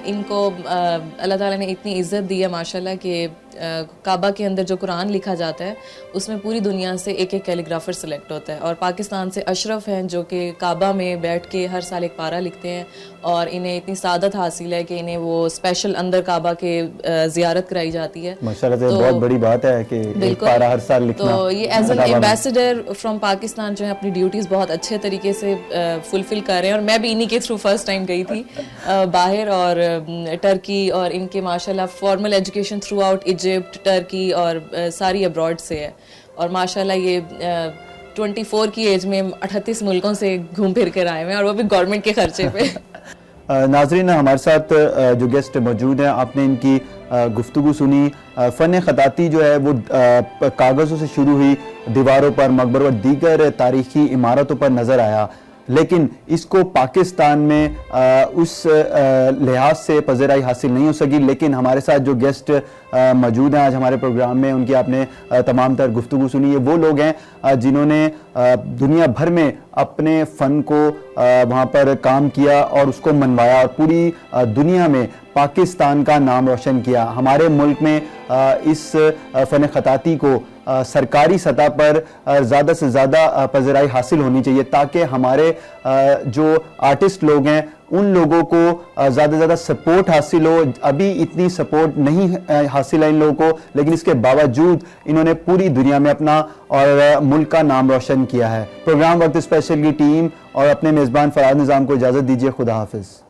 ان کو اللہ تعالیٰ نے اتنی عزت دی ہے ماشاءاللہ کہ کعبہ کے اندر جو قرآن لکھا جاتا ہے اس میں پوری دنیا سے ایک کیلیگرافر سلیکٹ ہوتا ہے, اور پاکستان سے اشرف ہیں جو کہ کعبہ میں بیٹھ کے ہر سال ایک پارہ لکھتے ہیں, اور انہیں اتنی سعادت حاصل ہے کہ انہیں وہ اسپیشل اندر کعبہ کے زیارت کرائی جاتی ہے. ماشاءاللہ سے بہت بڑی بات ہے کہ ایک پارہ ہر سال لکھنا. تو یہ as an ambassador from Pakistan جو ہے اپنی ڈیوٹیز بہت اچھے طریقے سے فلفل کر رہے ہیں, اور میں بھی انہی کے تھرو فرسٹ ٹائم گئی تھی باہر, اور ٹرکی, اور ان کے ماشاءاللہ formal education throughout Egypt, Turkey اور ساری ابراڈ سے ہے, اور ماشاءاللہ یہ 24 کی ایج میں 38 ملکوں سے گھوم پھر کر آئے ہیں, اور وہ بھی گورنمنٹ کے خرچے پہ. ناظرین, ہمارے ساتھ جو گیسٹ موجود ہیں, آپ نے ان کی گفتگو سنی. فن خطاطی جو ہے وہ کاغذوں سے شروع ہوئی, دیواروں پر, مقبروں اور دیگر تاریخی عمارتوں پر نظر آیا, لیکن اس کو پاکستان میں اس لحاظ سے پذیرائی حاصل نہیں ہو سکی. لیکن ہمارے ساتھ جو گیسٹ موجود ہیں آج ہمارے پروگرام میں, ان کی آپ نے تمام تر گفتگو سنی. یہ وہ لوگ ہیں جنہوں نے دنیا بھر میں اپنے فن کو وہاں پر کام کیا اور اس کو منوایا, اور پوری دنیا میں پاکستان کا نام روشن کیا. ہمارے ملک میں اس فن خطاطی کو سرکاری سطح پر زیادہ سے زیادہ پذیرائی حاصل ہونی چاہیے, تاکہ ہمارے جو آرٹسٹ لوگ ہیں ان لوگوں کو زیادہ سے زیادہ سپورٹ حاصل ہو. ابھی اتنی سپورٹ نہیں حاصل ہے ان لوگوں کو, لیکن اس کے باوجود انہوں نے پوری دنیا میں اپنا اور ملک کا نام روشن کیا ہے. پروگرام وقت اسپیشل کی ٹیم اور اپنے میزبان فراز نظام کو اجازت دیجیے. خدا حافظ.